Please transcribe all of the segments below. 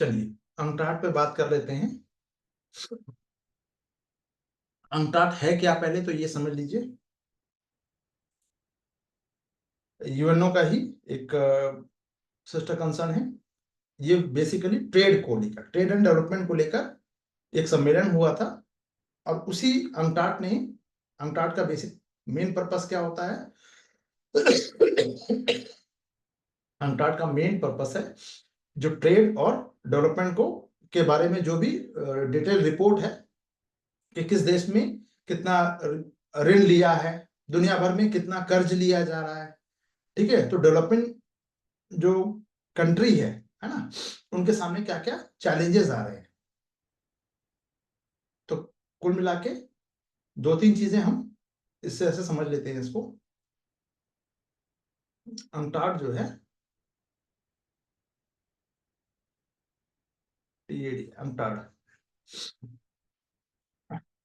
चलिए अंकटाड पे बात कर लेते हैं। अंकटाड है क्या, पहले तो ये समझ लीजिए। यूएनओ का ही एक सिस्टर कंसर्न है। ये बेसिकली ट्रेड को लेकर, ट्रेड एंड डेवलपमेंट को लेकर एक सम्मेलन हुआ था। और उसी अंकटाड ने, अंकटाड का बेसिक मेन पर्पस क्या होता है? अंकटाड का मेन पर्पस है जो ट्रेड और डेवलपमेंट को के बारे में जो भी डिटेल रिपोर्ट है कि किस देश में कितना ऋण लिया है, दुनिया भर में कितना कर्ज लिया जा रहा है, ठीक है। तो डेवलपमेंट जो कंट्री है ना, उनके सामने क्या क्या चैलेंजेस आ रहे हैं। तो कुल मिला के दो तीन चीजें हम इससे ऐसे समझ लेते हैं इसको। अंकटाड जो है, टीएडी अंकटाड,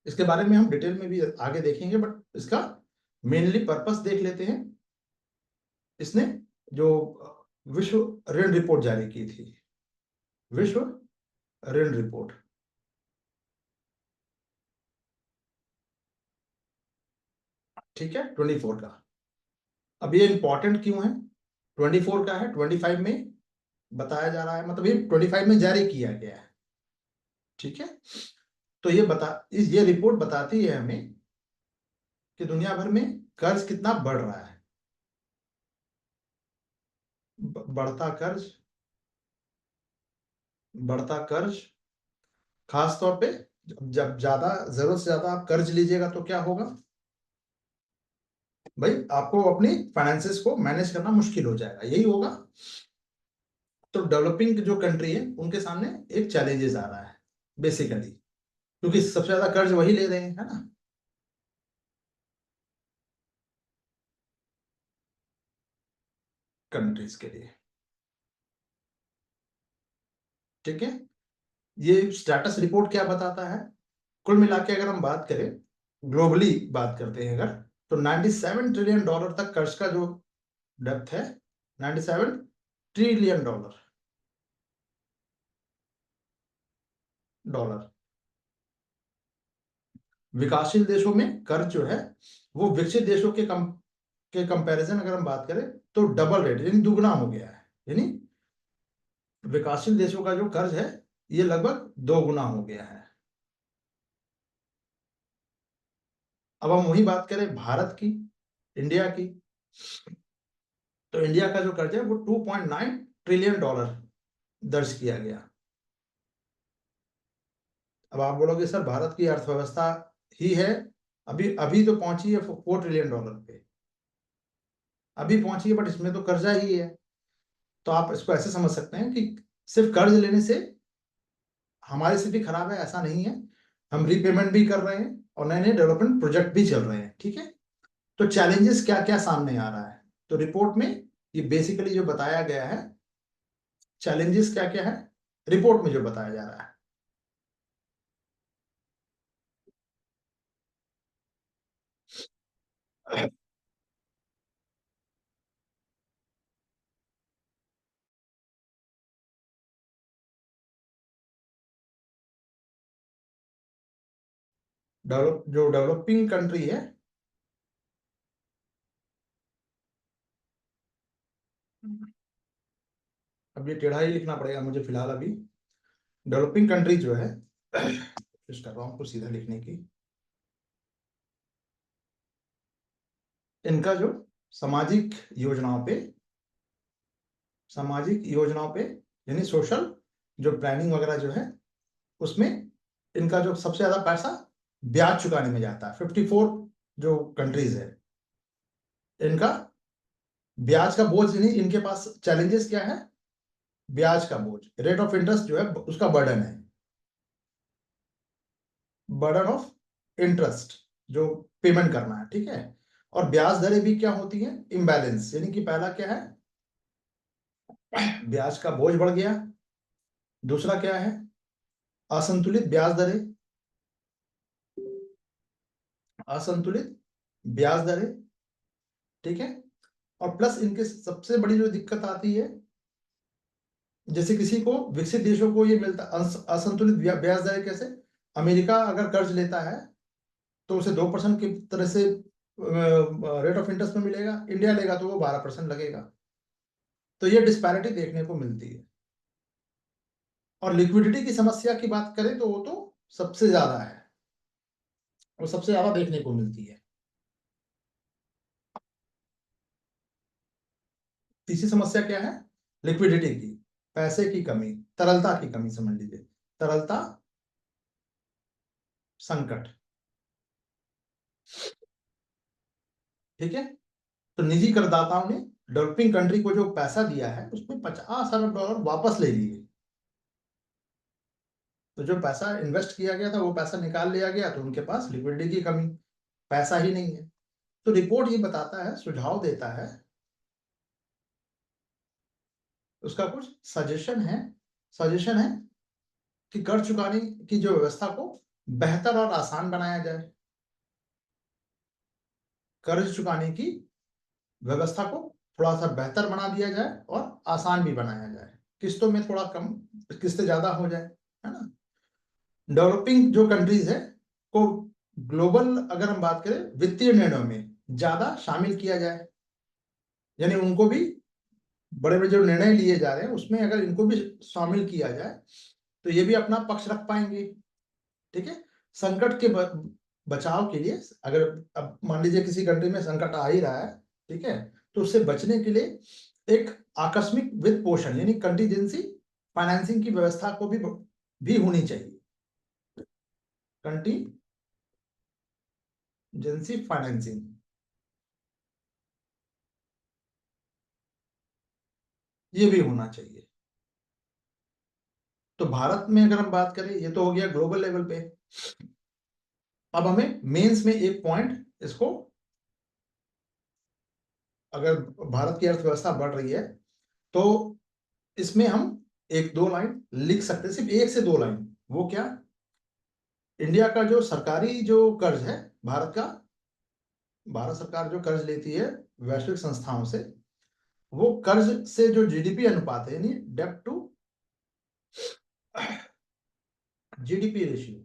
इसके बारे में हम डिटेल में भी आगे देखेंगे, बट इसका मेनली पर्पस देख लेते हैं। इसने जो विश्व ऋण रिपोर्ट जारी की थी, विश्व ऋण रिपोर्ट, ठीक है, 24 का। अब ये इंपॉर्टेंट क्यों है? 24 का है, 25 में बताया जा रहा है, मतलब ये 25 में जारी किया गया है, ठीक है। तो ये रिपोर्ट बताती है हमें कि दुनिया भर में कर्ज कितना बढ़ रहा है। बढ़ता कर्ज, बढ़ता कर्ज, खास तौर पे जब ज्यादा जरूरत से ज्यादा आप कर्ज लीजिएगा तो क्या होगा भाई? आपको अपनी फाइनेंसेस को मैनेज करना मुश्किल हो जाएगा, यही होगा। तो डेवलपिंग जो कंट्री है उनके सामने एक चैलेंजेस आ रहा है बेसिकली, क्योंकि सबसे ज्यादा कर्ज वही ले रहे हैं, है ना, कंट्रीज के लिए, ठीक है। ये स्टेटस रिपोर्ट क्या बताता है? कुल मिला के अगर हम बात करें, ग्लोबली बात करते हैं अगर, तो 97 ट्रिलियन डॉलर तक कर्ज का जो डेप्थ है, 97 ट्रिलियन डॉलर, डॉलर। विकासशील देशों में कर्ज जो है वो विकसित देशों के कंपैरिजन अगर हम बात करें तो डबल रेट यानी दुगना हो गया है। यानी विकासशील देशों का जो कर्ज है ये लगभग 2 गुना हो गया है। अब हम वही बात करें भारत की, इंडिया की, तो इंडिया का जो कर्ज है वो 2.9 ट्रिलियन डॉलर दर्ज किया गया। अब आप बोलोगे सर भारत की अर्थव्यवस्था ही है, अभी अभी तो पहुंची है 4 ट्रिलियन डॉलर पे, अभी पहुंची है, बट इसमें तो कर्जा ही है। तो आप इसको ऐसे समझ सकते हैं कि सिर्फ कर्ज लेने से हमारी स्थिति खराब है, ऐसा नहीं है। हम रीपेमेंट भी कर रहे हैं और नए नए डेवलपमेंट प्रोजेक्ट भी चल रहे हैं, ठीक है। तो चैलेंजेस क्या क्या सामने आ रहा है, तो रिपोर्ट में ये बेसिकली जो बताया गया है, चैलेंजेस क्या क्या है रिपोर्ट में जो बताया जा रहा है। जो डेवलपिंग कंट्री है, अब ये टेढ़ा ही लिखना पड़ेगा मुझे फिलहाल अभी। डेवलपिंग कंट्री जो है, कोशिश कर रहा हूँ कुछ सीधा लिखने की, इनका जो सामाजिक योजनाओं पे, सामाजिक योजनाओं पे यानी सोशल जो प्लानिंग वगैरह जो है उसमें इनका जो सबसे ज्यादा पैसा ब्याज चुकाने में जाता है। 54 जो कंट्रीज है, इनका ब्याज का बोझ नहीं, इनके पास चैलेंजेस क्या है? ब्याज का बोझ, रेट ऑफ इंटरेस्ट जो है उसका बर्डन है, बर्डन ऑफ इंटरेस्ट जो पेमेंट करना है, ठीक है। और ब्याज दरें भी क्या होती हैं? इम्बैलेंस, यानी कि पहला क्या है, ब्याज का बोझ बढ़ गया, दूसरा क्या है, असंतुलित ब्याज दरें, असंतुलित ब्याज दरें, ठीक है। और प्लस इनके सबसे बड़ी जो दिक्कत आती है जैसे किसी को विकसित देशों को ये मिलता असंतुलित ब्याज दर, कैसे अमेरिका अगर कर्ज लेता है तो उसे 2% की तरह से रेट ऑफ इंटरेस्ट में मिलेगा, इंडिया लेगा तो वो 12% लगेगा। तो ये डिस्पैरिटी देखने को मिलती है। और लिक्विडिटी की समस्या की बात करें तो वो तो सबसे ज्यादा है, वो सबसे ज्यादा देखने को मिलती है। तीसरी समस्या क्या है? लिक्विडिटी की, पैसे की कमी, तरलता की कमी समझ लीजिए, तरलता संकट। ठीक है, तो निजी करदाताओं ने डेवलपिंग कंट्री को जो पैसा दिया है उसमें 50 अरब डॉलर वापस ले लिए। तो जो पैसा इन्वेस्ट किया गया था वो पैसा निकाल लिया गया, तो उनके पास लिक्विडिटी की कमी, पैसा ही नहीं है। तो रिपोर्ट ये बताता है, सुझाव देता है, उसका कुछ सजेशन है कि कर्ज चुकाने की जो व्यवस्था को बेहतर और आसान बनाया जाए। कर्ज चुकाने की व्यवस्था को थोड़ा सा बेहतर बना दिया जाए और आसान भी बनाया जाए, किस्तों में थोड़ा कम, किस्तें ज्यादा हो जाए, है ना। डेवलपिंग जो कंट्रीज है को ग्लोबल अगर हम बात करें वित्तीय निर्णयों में ज्यादा शामिल किया जाए, यानी उनको भी बड़े बड़े जो निर्णय लिए जा रहे हैं उसमें अगर इनको भी शामिल किया जाए तो ये भी अपना पक्ष रख पाएंगे। ठीक है, संकट के बचाव के लिए, अगर अब मान लीजिए किसी कंट्री में संकट आ ही रहा है, ठीक है, तो उससे बचने के लिए एक आकस्मिक वित्त पोषण यानी कंटीजेंसी फाइनेंसिंग की व्यवस्था को भी होनी चाहिए। कंटीजेंसी फाइनेंसिंग ये भी होना चाहिए। तो भारत में अगर हम बात करें, ये तो हो गया ग्लोबल लेवल पे। अब हमें मेंस में एक पॉइंट इसको, अगर भारत की अर्थव्यवस्था बढ़ रही है तो इसमें हम एक दो लाइन लिख सकते हैं, सिर्फ एक से दो लाइन। वो क्या? इंडिया का जो सरकारी जो कर्ज है भारत का, भारत सरकार जो कर्ज लेती है वैश्विक संस्थाओं से, वो कर्ज से जो जीडीपी अनुपात है यानी डेब्ट टू जीडीपी रेशियो,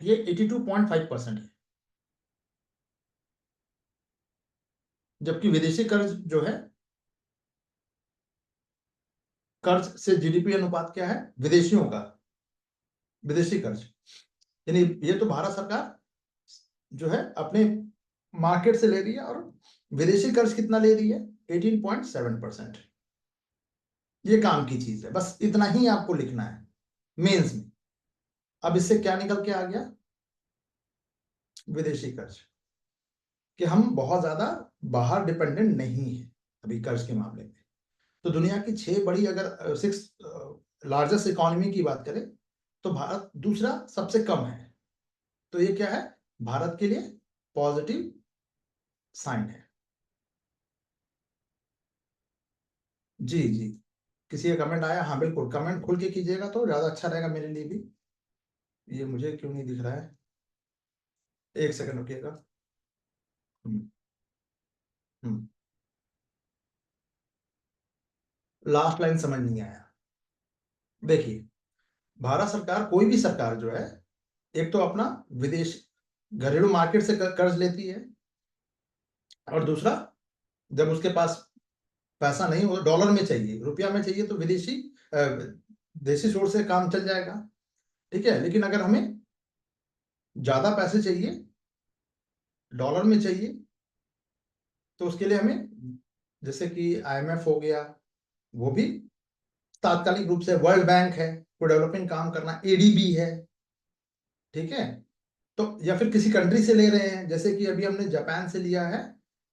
ये 82.5% है। जबकि विदेशी कर्ज जो है, कर्ज से जीडीपी अनुपात क्या है विदेशियों का, विदेशी कर्ज, यानी ये तो भारत सरकार जो है अपने मार्केट से ले रही है, और विदेशी कर्ज कितना ले रही है? 18.7%। ये काम की चीज है, बस इतना ही आपको लिखना है मेंस में। अब इससे क्या निकल के आ गया? विदेशी कर्ज, कि हम बहुत ज्यादा बाहर डिपेंडेंट नहीं है अभी कर्ज के मामले में। तो दुनिया की 6 बड़ी, अगर 6 लार्जेस्ट इकोनॉमी की बात करें तो भारत दूसरा सबसे कम है। तो ये क्या है? भारत के लिए पॉजिटिव साइन है। जी जी, किसी का कमेंट आया? हाँ बिल्कुल, कमेंट खोल के कीजिएगा तो ज्यादा अच्छा रहेगा मेरे लिए भी। ये मुझे क्यों नहीं दिख रहा है? एक सेकंड रुकिएगा। हम्म हम्म लास्ट लाइन समझ नहीं आया। देखिए, भारत सरकार, कोई भी सरकार जो है, एक तो अपना विदेश घरेलू मार्केट से कर्ज लेती है, और दूसरा जब उसके पास पैसा नहीं हो, डॉलर में चाहिए, रुपया में चाहिए, तो विदेशी देशी सोर्स से काम चल जाएगा। ठीक है, लेकिन अगर हमें ज्यादा पैसे चाहिए, डॉलर में चाहिए, तो उसके लिए हमें, जैसे कि आईएमएफ हो गया, वो भी तात्कालिक रूप से, वर्ल्ड बैंक है, कोई डेवलपिंग काम करना, एडीबी है, ठीक है, तो या फिर किसी कंट्री से ले रहे हैं, जैसे कि अभी हमने जापान से लिया है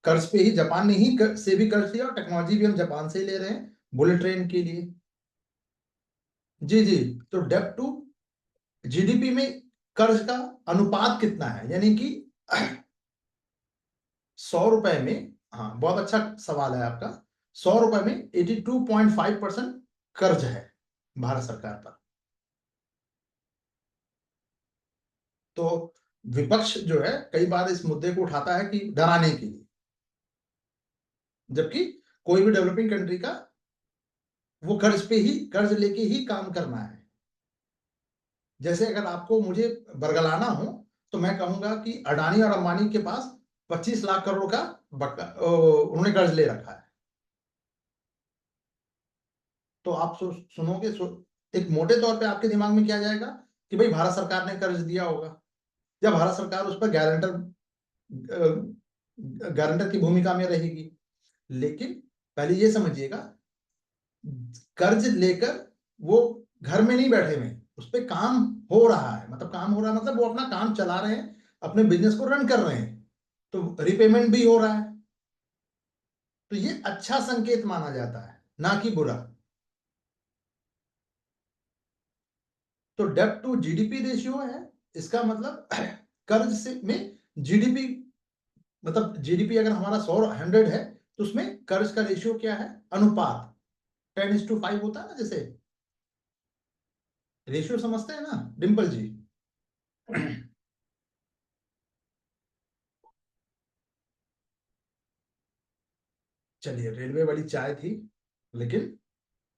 कर्ज पे ही, जापान ने ही से भी कर्ज लिया, और टेक्नोलॉजी भी हम जापान से ही ले रहे हैं बुलेट ट्रेन के लिए। जी जी, तो डेब्ट टू जीडीपी में कर्ज का अनुपात कितना है, यानी कि 100 रुपए में, हाँ बहुत अच्छा सवाल है आपका, 100 रुपए में 82.5% कर्ज है भारत सरकार पर। तो विपक्ष जो है कई बार इस मुद्दे को उठाता है कि डराने के लिए, जबकि कोई भी डेवलपिंग कंट्री का वो कर्ज लेके ही काम करना है। जैसे अगर आपको मुझे बरगलाना हो तो मैं कहूंगा कि अडानी और अंबानी के पास 25 लाख करोड़ का उन्होंने कर्ज ले रखा है, तो आप सुनोगे एक मोटे तौर पे आपके दिमाग में क्या जाएगा कि भाई भारत सरकार ने कर्ज दिया होगा या भारत सरकार उस पर गारंटर की भूमिका में रहेगी। लेकिन पहले ये समझिएगा, कर्ज लेकर वो घर में नहीं बैठे हुए, उस पर काम हो रहा है, मतलब काम हो रहा है मतलब वो अपना काम चला रहे हैं, अपने बिजनेस को रन कर रहे हैं, तो रिपेमेंट भी हो रहा है, तो ये अच्छा संकेत माना जाता है, ना कि बुरा। तो डेब्ट टू जीडीपी रेशियो है, इसका मतलब कर्ज से में जीडीपी, मतलब जीडीपी अगर हमारा 100 है तो उसमें कर्ज का रेशियो क्या है, अनुपात 10:5 होता है ना, जैसे रेशियो समझते हैं ना डिम्पल जी? चलिए, रेलवे वाली चाय थी लेकिन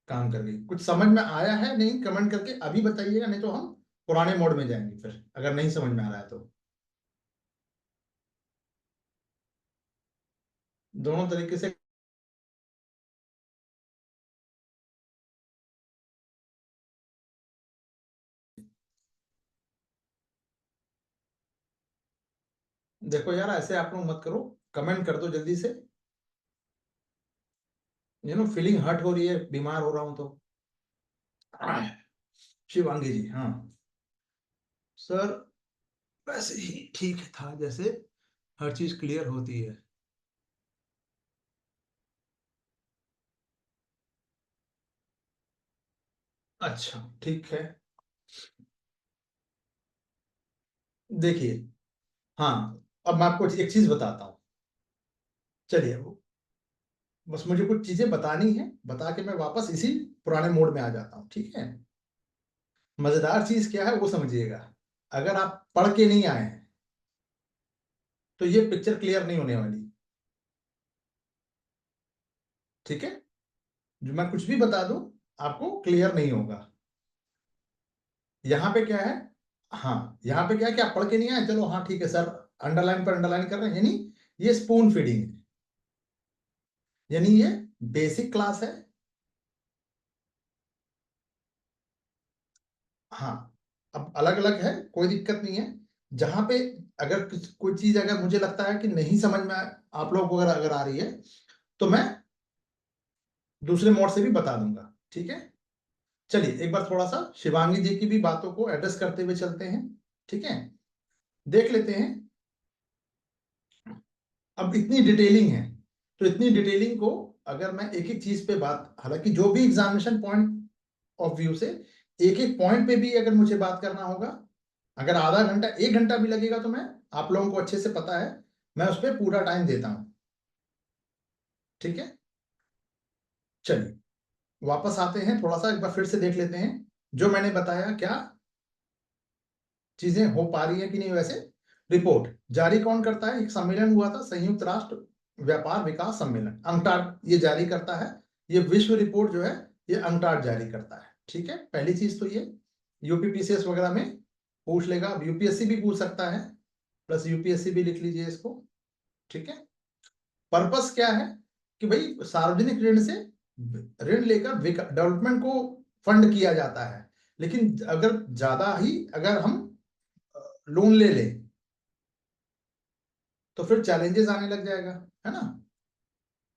काम कर गई। कुछ समझ में आया है नहीं, कमेंट करके अभी बताइएगा, नहीं तो हम पुराने मोड में जाएंगे फिर, अगर नहीं समझ में आ रहा है तो। दोनों तरीके से। देखो यार, ऐसे आप लोग मत करो, कमेंट कर दो जल्दी से। फीलिंग हर्ट हो रही है, बीमार हो रहा हूं तो। शिवांगी जी, हाँ सर, वैसे ही ठीक था जैसे हर चीज क्लियर होती है। अच्छा ठीक है। देखिए, हाँ, अब मैं आपको एक चीज बताता हूँ। चलिए, वो बस मुझे कुछ चीजें बतानी है, बता के मैं वापस इसी पुराने मोड में आ जाता हूँ, ठीक है? मजेदार चीज क्या है वो समझिएगा। अगर आप पढ़ के नहीं आए हैं तो ये पिक्चर क्लियर नहीं होने वाली, ठीक है? जो मैं कुछ भी बता दूं आपको क्लियर नहीं होगा। यहाँ पे क्या है, हाँ यहाँ पे क्या है कि आप पढ़ के नहीं आए, चलो हाँ ठीक है सर, अंडरलाइन पर अंडरलाइन कर रहे हैं, यानी ये स्पून फीडिंग है, यानी ये बेसिक क्लास है। हाँ, अब अलग अलग है, कोई दिक्कत नहीं है। जहां पे अगर कोई चीज अगर मुझे लगता है कि नहीं समझ में आप लोगों को अगर अगर आ रही है तो मैं दूसरे मोड से भी बता दूंगा, ठीक है? चलिए, एक बार थोड़ा सा शिवांगी जी की भी बातों को एड्रेस करते हुए चलते हैं, ठीक है? देख लेते हैं। अब इतनी डिटेलिंग है, तो इतनी डिटेलिंग को अगर मैं एक एक चीज पे बात, हालांकि जो भी एग्जामिनेशन पॉइंट ऑफ व्यू से एक एक पॉइंट पे भी अगर मुझे बात करना होगा, अगर आधा घंटा 1 घंटा भी लगेगा तो मैं, आप लोगों को अच्छे से पता है, मैं उस पर पूरा टाइम देता हूं, ठीक है? चलिए, वापस आते हैं, थोड़ा सा एक बार फिर से देख लेते हैं जो मैंने बताया, क्या चीजें हो पा रही है कि नहीं। वैसे रिपोर्ट जारी कौन करता है? एक सम्मेलन हुआ था, संयुक्त राष्ट्र व्यापार विकास सम्मेलन, अंकटाड ये जारी करता है। ये विश्व रिपोर्ट जो है ये अंकटाड जारी करता है, ठीक है? पहली चीज तो ये यूपीपीसीएस वगैरह में पूछ लेगा, अब यूपीएससी भी पूछ सकता है, प्लस यूपीएससी भी लिख लीजिए इसको, ठीक है? पर्पस क्या है कि भाई सार्वजनिक ऋण से ऋण लेकर डेवलपमेंट को फंड किया जाता है, लेकिन अगर ज्यादा ही अगर हम लोन ले लें तो फिर चैलेंजेस आने लग जाएगा, है ना?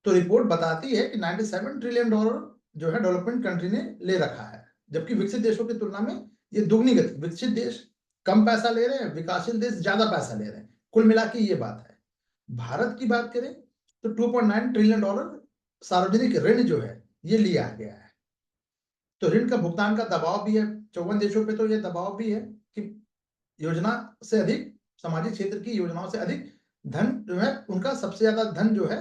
तो रिपोर्ट बताती है कि 97 ट्रिलियन डॉलर जो है डेवलपमेंट कंट्री ने ले रखा है, जबकि विकसित देशों की तुलना में ये दुगनी गति, विकसित देश कम पैसा ले रहे हैं, विकासशील देश ज्यादा पैसा ले रहे हैं, कुल मिला के ये बात है। भारत की बात करें तो 2.9 ट्रिलियन डॉलर सार्वजनिक ऋण जो है ये लिया गया है। तो ऋण का भुगतान का दबाव भी है 54 देशों पे, तो ये दबाव भी है कि योजना से अधिक, सामाजिक क्षेत्र की योजनाओं से अधिक धन जो है, उनका सबसे ज्यादा धन जो है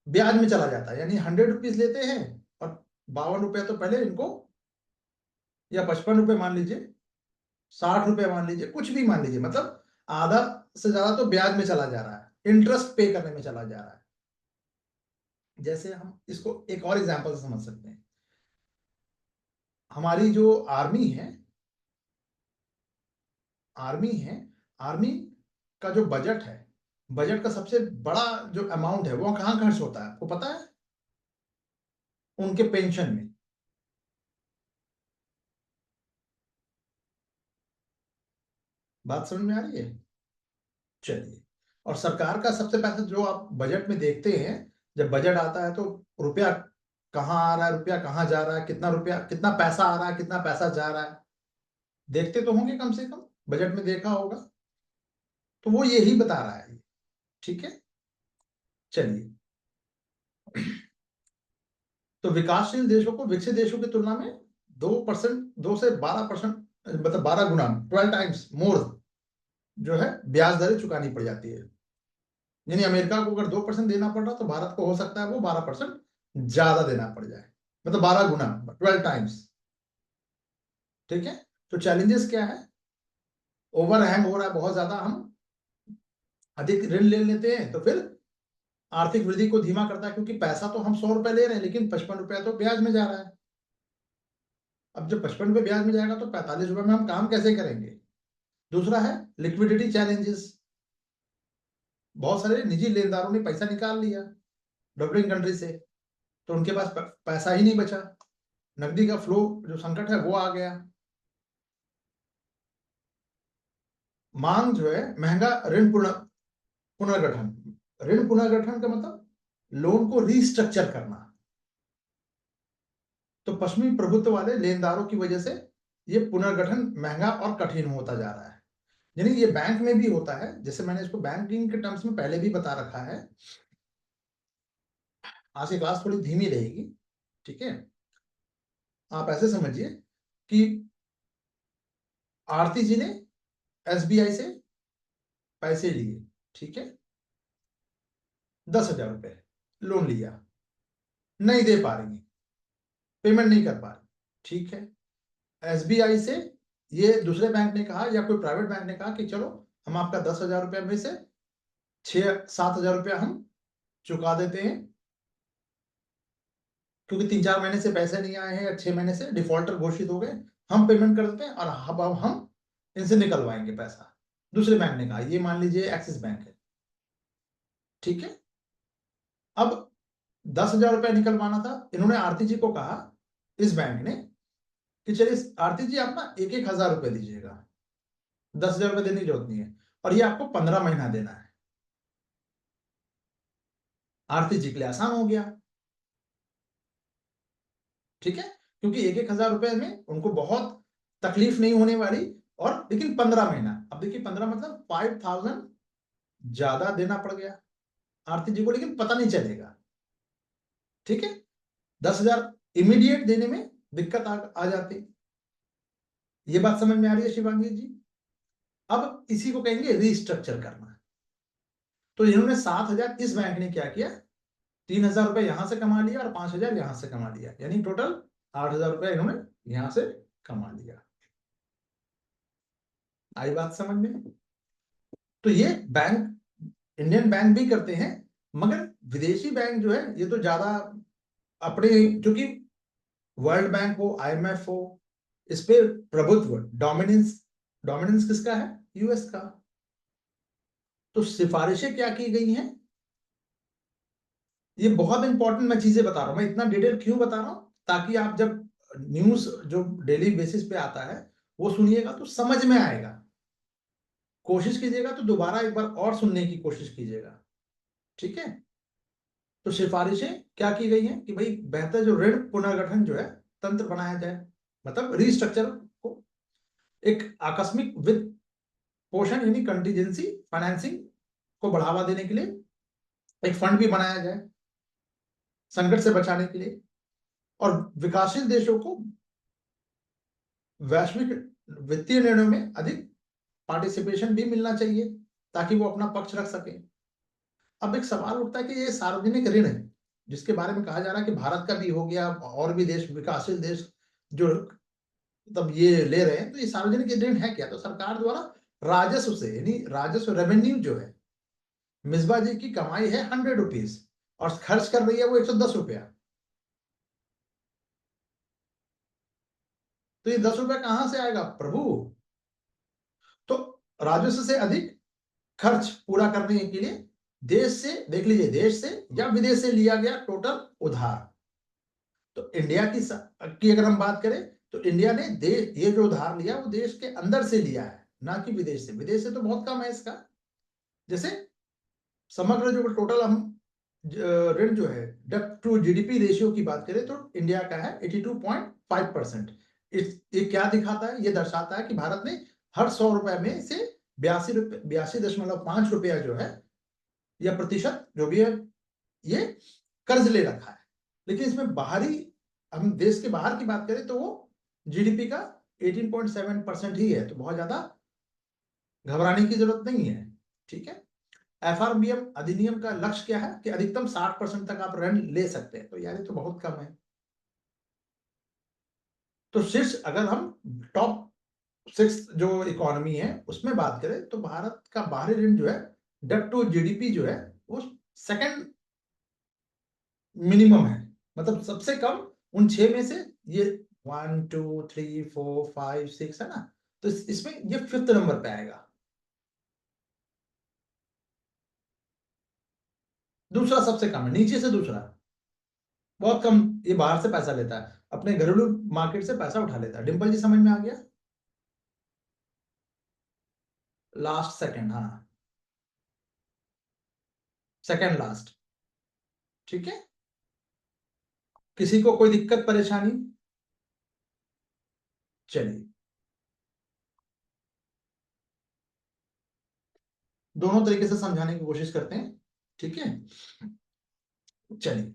ब्याज में चला जाता है, यानी 100 रुपीज लेते हैं और 52 रुपया तो पहले इनको, या 55 रुपये मान लीजिए, 60 रुपये मान लीजिए, कुछ भी मान लीजिए, मतलब आधा से ज्यादा तो ब्याज में चला जा रहा है, इंटरेस्ट पे करने में चला जा रहा है। जैसे हम इसको एक और एग्जांपल से समझ सकते हैं। हमारी जो आर्मी है, आर्मी का जो बजट है, बजट का सबसे बड़ा जो अमाउंट है वो कहाँ खर्च होता है, आपको पता है? उनके पेंशन में। बात समझ में आ रही है? चलिए, और सरकार का सबसे पहले जो आप बजट में देखते हैं, जब बजट आता है तो रुपया कहाँ आ रहा है, रुपया कहाँ जा रहा है, कितना रुपया, कितना पैसा आ रहा है, कितना पैसा जा रहा है, देखते तो होंगे, कम से कम बजट में देखा होगा। तो वो यही बता रहा है, ठीक है। चलिए, तो विकासशील देशों को विकसित देशों की तुलना में 2%, 2 से 12%, मतलब 12 गुना, 12 टाइम्स मोर जो है ब्याज दरें चुकानी पड़ जाती है। यानी अमेरिका को अगर 2% देना पड़ रहा तो भारत को हो सकता है वो 12% ज्यादा देना पड़ जाए, मतलब 12 गुना, 12 टाइम्स। ठीक है। तो चैलेंजेस क्या है? ओवरहैंग हो रहा है बहुत ज्यादा, हम अधिक ऋण ले लेते हैं तो फिर आर्थिक वृद्धि को धीमा करता है, क्योंकि पैसा तो हम 100 रुपए ले रहे हैं लेकिन 55 रुपया तो ब्याज में जा रहा है। अब जब 55 रुपए ब्याज में जाएगा तो 45 रुपए में हम काम कैसे करेंगे? दूसरा है लिक्विडिटी चैलेंजेस। बहुत सारे निजी लेनदारों ने पैसा निकाल लिया डेवलपिंग कंट्री से, तो उनके पास पैसा ही नहीं बचा, नकदी का फ्लो जो संकट है वो आ गया। मांग जो है, महंगा ऋण पुनर्गठन। ऋण पुनर्गठन का मतलब लोन को रीस्ट्रक्चर करना। तो पश्चिमी प्रभुत्व वाले लेनदारों की वजह से ये पुनर्गठन महंगा और कठिन होता जा रहा है। यानी ये बैंक में भी होता है, जैसे मैंने इसको बैंकिंग के टर्म्स में पहले भी बता रखा है। आज की क्लास थोड़ी धीमी रहेगी, ठीक है। आप ऐसे समझिए कि आरती जी ने एसबीआई से पैसे लिए, ठीक है, 10,000 रुपए लोन लिया, नहीं दे पा रही, पेमेंट नहीं कर पा रही, ठीक है। एसबीआई से ये दूसरे बैंक ने कहा या कोई प्राइवेट बैंक ने कहा कि चलो हम आपका 10,000 रुपया में से 6-7,000 रुपया हम चुका देते हैं, क्योंकि 3-4 महीने से पैसे नहीं आए हैं या 6 महीने से डिफॉल्टर घोषित हो गए, हम पेमेंट कर देते हैं और अब हम इनसे निकलवाएंगे पैसा। दूसरे बैंक ने कहा, ये मान लीजिए एक्सिस बैंक है, ठीक है। अब 10,000 रुपया निकलवाना था, इन्होंने आरती जी को कहा, इस बैंक ने, कि चलिए आरती जी आप ना 1,000 रुपए दीजिएगा, 10,000 रुपए देने की जरूरत नहीं है, और ये आपको 15 महीना देना है। आरती जी के लिए आसान हो गया, ठीक है, क्योंकि 1,000 रुपए में उनको बहुत तकलीफ नहीं होने वाली, और लेकिन 15 महीना, अब देखिए 15 मतलब 5,000 ज्यादा देना पड़ गया आरती जी को, लेकिन पता नहीं चलेगा, ठीक है। 10,000 इमीडिएट देने में दिक्कत आ जाती। ये बात समझ में आ रही है शिवांगी जी? अब इसी को कहेंगे रीस्ट्रक्चर करना। तो इन्होंने 7,000, इस बैंक ने क्या किया, 3,000 रुपए यहां से कमा लिया और 5,000 यहां से कमा लिया, यानी टोटल 8,000 रुपए इन्होंने यहां से कमा लिया। आई बात समझ में? तो ये बैंक, इंडियन बैंक भी करते हैं, मगर विदेशी बैंक जो है ये तो ज्यादा अपने, क्योंकि वर्ल्ड बैंक हो, आईएमएफ हो, इस पे प्रभुत्व, डोमिनेंस, डोमिनेंस किसका है? यूएस का। तो सिफारिशें क्या की गई हैं, ये बहुत इंपॉर्टेंट मैं चीजें बता रहा हूं। मैं इतना डिटेल क्यों बता रहा हूं? ताकि आप जब न्यूज जो डेली बेसिस पे आता है वो सुनिएगा तो समझ में आएगा। कोशिश कीजिएगा तो दोबारा एक बार और सुनने की कोशिश कीजिएगा, ठीक है। तो सिफारिशें क्या की गई हैं कि भाई बेहतर जो ऋण पुनर्गठन जो है तंत्र बनाया जाए, मतलब रीस्ट्रक्चर को, एक आकस्मिक वित्त पोषण यानी कंटीजेंसी फाइनेंसिंग को बढ़ावा देने के लिए एक फंड भी बनाया जाए संकट से बचाने के लिए, और विकासशील देशों को वैश्विक वित्तीय निर्णयों में अधिक पार्टिसिपेशन भी मिलना चाहिए ताकि वो अपना पक्ष रख सके। अब एक सवाल उठता है कि ये सार्वजनिक ऋण है जिसके बारे में कहा जा रहा है कि भारत का भी हो गया, और भी देश, विकासशील देश जो तब ये ले रहे हैं, तो ये सार्वजनिक ऋण है क्या? तो सरकार द्वारा राजस्व से, यानी राजस्व रेवेन्यू जो है, मिसबा जी की कमाई है 100 रुपीज, और खर्च कर रही है वो 110 रुपया। तो ये 10 रुपया कहां से आएगा प्रभु? तो राजस्व से अधिक खर्च पूरा करने के लिए देश से, देख लीजिए, देश से या विदेश से लिया गया टोटल उधार। तो इंडिया की अगर हम बात करें तो इंडिया ने देश, ये जो उधार लिया वो देश के अंदर से लिया है, ना कि विदेश से। विदेश से तो बहुत कम है इसका। जैसे समग्र जो टोटल हम ऋण जो है डेब्ट टू जीडीपी रेशियो की बात करें तो इंडिया का है 82.5%। ये क्या दिखाता है? ये दर्शाता है कि भारत ने हर 100 रुपए में से 82.5 रुपया जो है, या प्रतिशत जो भी है, ये कर्ज ले रखा है। लेकिन इसमें बाहरी, हम देश के बाहर की बात करें तो वो जीडीपी का 18.7% ही है। तो बहुत ज्यादा घबराने की जरूरत नहीं है। ठीक है। एफआरबीएम अधिनियम का लक्ष्य क्या है कि अधिकतम 60% तक आप ऋण ले सकते हैं। तो यार ये तो बहुत कम है। तो शीर्ष, अगर हम टॉप 6 जो इकोनॉमी है उसमें बात करें तो भारत का बाहरी ऋण जो है, डेब्ट टू जीडीपी जो है, वो सेकंड मिनिमम है। मतलब सबसे कम उन 6 में से ये 1 2 3 4 5 6 है ना। तो इसमें ये 5th नंबर पे आएगा। दूसरा सबसे कम है, नीचे से दूसरा बहुत कम। ये बाहर से पैसा लेता है, अपने घरेलू मार्केट से पैसा उठा लेता है। डिंपल जी समझ में आ गया? लास्ट सेकंड, हाँ, सेकंड लास्ट। ठीक है। किसी को कोई दिक्कत परेशानी? चलिए, दोनों तरीके से समझाने की कोशिश करते हैं। ठीक है। चलिए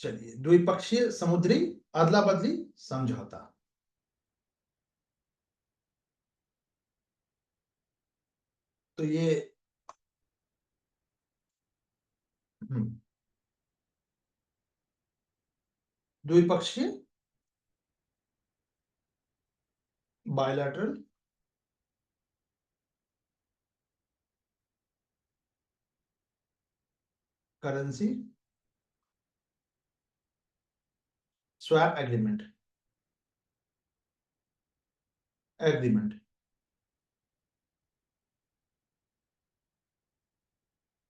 चलिए, द्विपक्षीय समुद्री अदला बदली समझौता। तो ये द्विपक्षीय bilateral currency swap agreement, agreement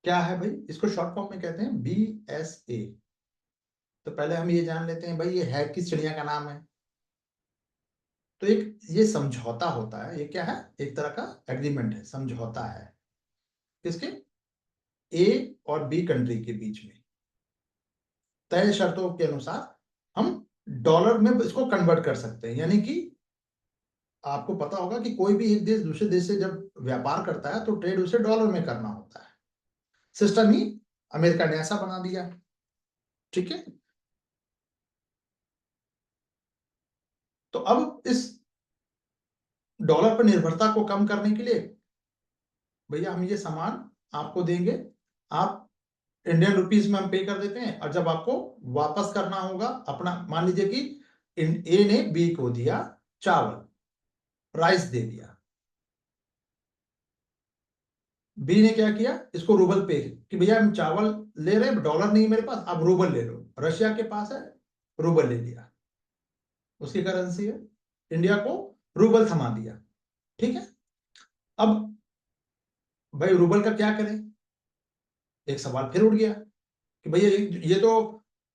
क्या है भाई? इसको शॉर्ट फॉर्म में कहते हैं BSA। तो पहले हम ये जान लेते हैं भाई ये है किस चिड़िया का नाम है। तो एक ये समझौता होता है। ये क्या है? एक तरह का एग्रीमेंट है, समझौता है। किसके? A और B कंट्री के बीच में तय शर्तों के अनुसार हम डॉलर में इसको कन्वर्ट कर सकते हैं। यानी कि आपको पता होगा कि कोई भी एक देश दूसरे देश से जब व्यापार करता है तो ट्रेड उसे डॉलर में करना होता है। सिस्टम ही अमेरिका ने ऐसा बना दिया। ठीक है। तो अब इस डॉलर पर निर्भरता को कम करने के लिए भैया हम ये सामान आपको देंगे, आप इंडियन रुपीज में हम पे कर देते हैं। और जब आपको वापस करना होगा अपना, मान लीजिए कि ए ने बी को दिया चावल, राइस दे दिया, बी ने क्या किया, इसको रूबल पे कि भैया हम चावल ले रहे हैं, डॉलर नहीं मेरे पास, आप रूबल ले लो। रशिया के पास है, रूबल ले लिया, उसकी करेंसी है। इंडिया को रूबल थमा दिया। ठीक है। अब भाई रूबल का क्या करें? एक सवाल फिर उठ गया कि भैया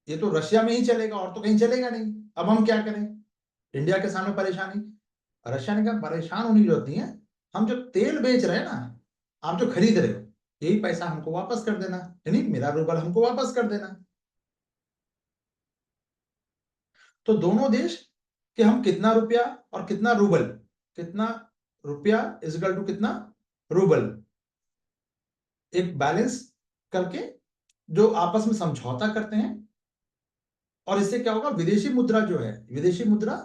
ये तो रशिया में ही चलेगा और तो कहीं चलेगा नहीं। अब हम क्या करें? इंडिया के सामने परेशानी। रशिया ने कहा परेशान होने की जरूरत नहीं है, हम जो तेल बेच रहे हैं ना, आप जो खरीद रहे हो, यही पैसा हमको वापस कर देना, यानी मेरा रूबल हमको वापस कर देना। तो दोनों देश कि हम कितना रुपया और कितना रूबल, कितना रुपया इज इक्वल टू कितना रूबल, एक बैलेंस करके जो आपस में समझौता करते हैं। और इससे क्या होगा, विदेशी मुद्रा जो है, विदेशी मुद्रा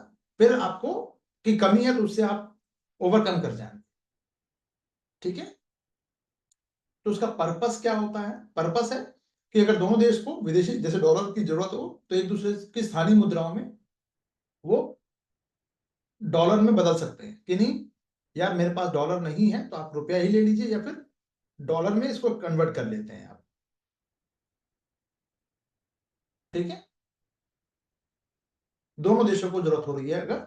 फिर आपको की कमी है तो उससे आप ओवरकम कर जाएंगे। ठीक है। तो उसका पर्पस क्या होता है? पर्पस है कि अगर दोनों देश को विदेशी जैसे डॉलर की जरूरत हो तो एक दूसरे की स्थानीय मुद्राओं में वो डॉलर में बदल सकते हैं कि नहीं, यार मेरे पास डॉलर नहीं है तो आप रुपया ही ले लीजिए, या फिर डॉलर में इसको कन्वर्ट कर लेते हैं आप, ठीक है। दोनों देशों को जरूरत हो रही है अगर,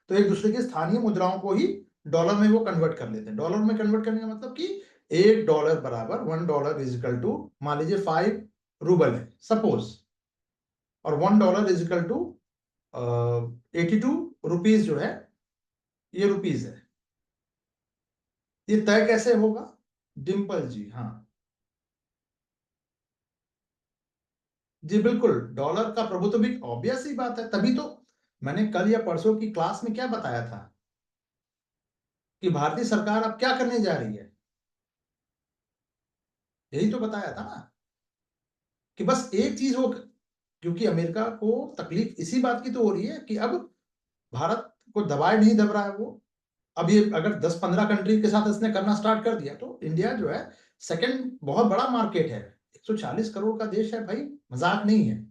तो एक दूसरे की स्थानीय मुद्राओं को ही डॉलर में वो कन्वर्ट कर लेते हैं। डॉलर में कन्वर्ट करने का मतलब कि $1 बराबर $1 इज इक्वल टू, मान लीजिए 5 रूबल है सपोज, और $1 इज इक्वल टू 82 रुपीज जो है, ये रुपीज है। ये तय कैसे होगा? डिम्पल जी, हाँ जी बिल्कुल, डॉलर का प्रभुत्व भी ऑब्वियस ही बात है, तभी तो मैंने कल या परसों की क्लास में क्या बताया था कि भारतीय सरकार अब क्या करने जा रही है, यही तो बताया था ना कि बस एक चीज हो, क्योंकि अमेरिका को तकलीफ इसी बात की तो हो रही है कि अब भारत को दबाए नहीं दब रहा है वो। अब ये अगर 10-15 कंट्री के साथ इसने करना स्टार्ट कर दिया तो इंडिया जो है सेकंड बहुत बड़ा मार्केट है, 140 करोड़ का देश है भाई, मजाक नहीं है।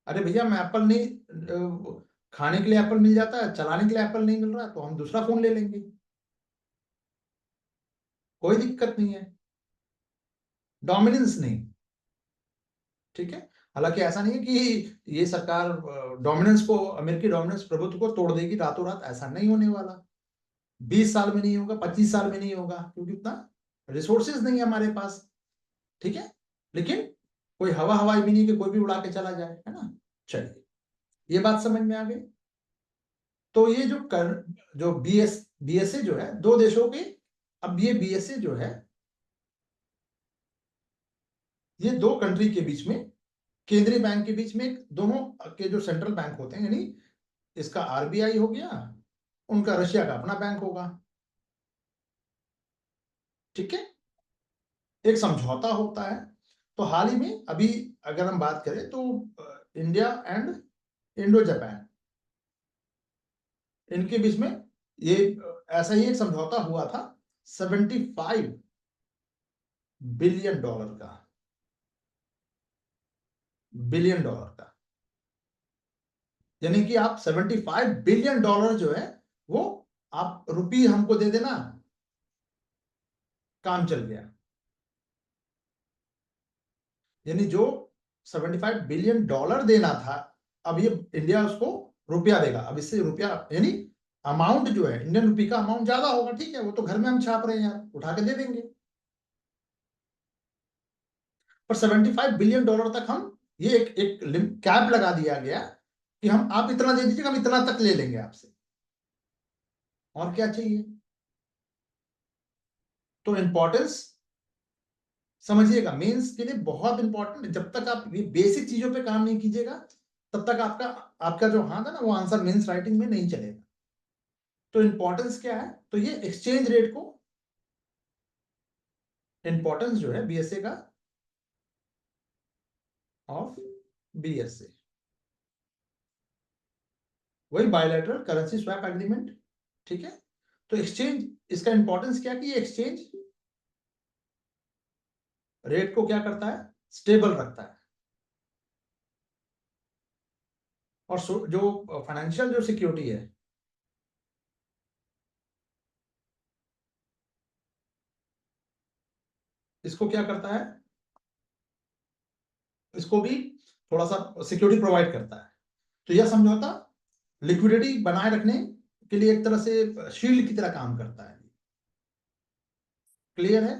अरे भैया, मैं एप्पल नहीं, खाने के लिए एप्पल मिल जाता है, चलाने के लिए एप्पल नहीं मिल रहा तो हम दूसरा फोन ले लेंगे, कोई दिक्कत नहीं है, डोमिनेंस नहीं, ठीक है। हालांकि ऐसा नहीं है कि ये सरकार डोमिनेंस को, अमेरिकी डोमिनेंस प्रभुत्व को तोड़ देगी रातों रात, ऐसा नहीं होने वाला। 20 साल में नहीं होगा, 25 साल में नहीं होगा, क्योंकि उतना रिसोर्सेज नहीं है हमारे पास, ठीक है। लेकिन कोई हवाई भी नहीं कि कोई भी उड़ा के चला जाए, है ना। चलिए, ये बात समझ में आ गई। तो ये जो बीएसए जो है दो देशों के, अब ये बीएसए जो है ये दो कंट्री के बीच में, केंद्रीय बैंक के बीच में, दोनों के जो सेंट्रल बैंक होते हैं, यानी इसका आरबीआई हो गया, उनका रशिया का अपना बैंक होगा, ठीक है। एक समझौता होता है। तो हाल ही में अभी अगर हम बात करें तो इंडिया एंड इंडो जापान, इनके बीच में ये ऐसा ही एक समझौता हुआ था, $75 बिलियन का, बिलियन डॉलर का, यानी कि आप $75 बिलियन जो है वो आप रुपी हमको दे देना, काम चल गया। यानी जो $75 बिलियन देना था, अब ये इंडिया उसको रुपया देगा। अब इससे रुपया यानी अमाउंट जो है इंडियन रुपी का अमाउंट ज्यादा होगा, ठीक है, वो तो घर में हम छाप रहे हैं यार, उठा के दे देंगे। पर $75 बिलियन तक हम, ये एक कैप लगा दिया गया कि हम, आप इतना दे दीजिएगा, हम इतना तक ले लेंगे आपसे, और क्या चाहिए। तो इंपॉर्टेंस समझिएगा, मेंस के लिए बहुत इंपॉर्टेंट, जब तक आप ये बेसिक चीजों पे काम नहीं कीजिएगा तब तक आपका आपका जो हाथ है ना वो आंसर मेंस राइटिंग में नहीं चलेगा। तो इंपॉर्टेंस क्या है, तो ये एक्सचेंज रेट को, इंपॉर्टेंस जो है बीएसए का, ऑफ बीएसए, वही बायलैटरल करेंसी स्वैप एग्रीमेंट, ठीक है। तो एक्सचेंज, इसका इंपॉर्टेंस क्या है कि ये एक्सचेंज रेट को क्या करता है, स्टेबल रखता है। और जो फाइनेंशियल जो सिक्योरिटी है, इसको क्या करता है, इसको भी थोड़ा सा सिक्योरिटी प्रोवाइड करता है। तो यह समझौता लिक्विडिटी बनाए रखने के लिए एक तरह से शील्ड की तरह काम करता है। क्लियर है?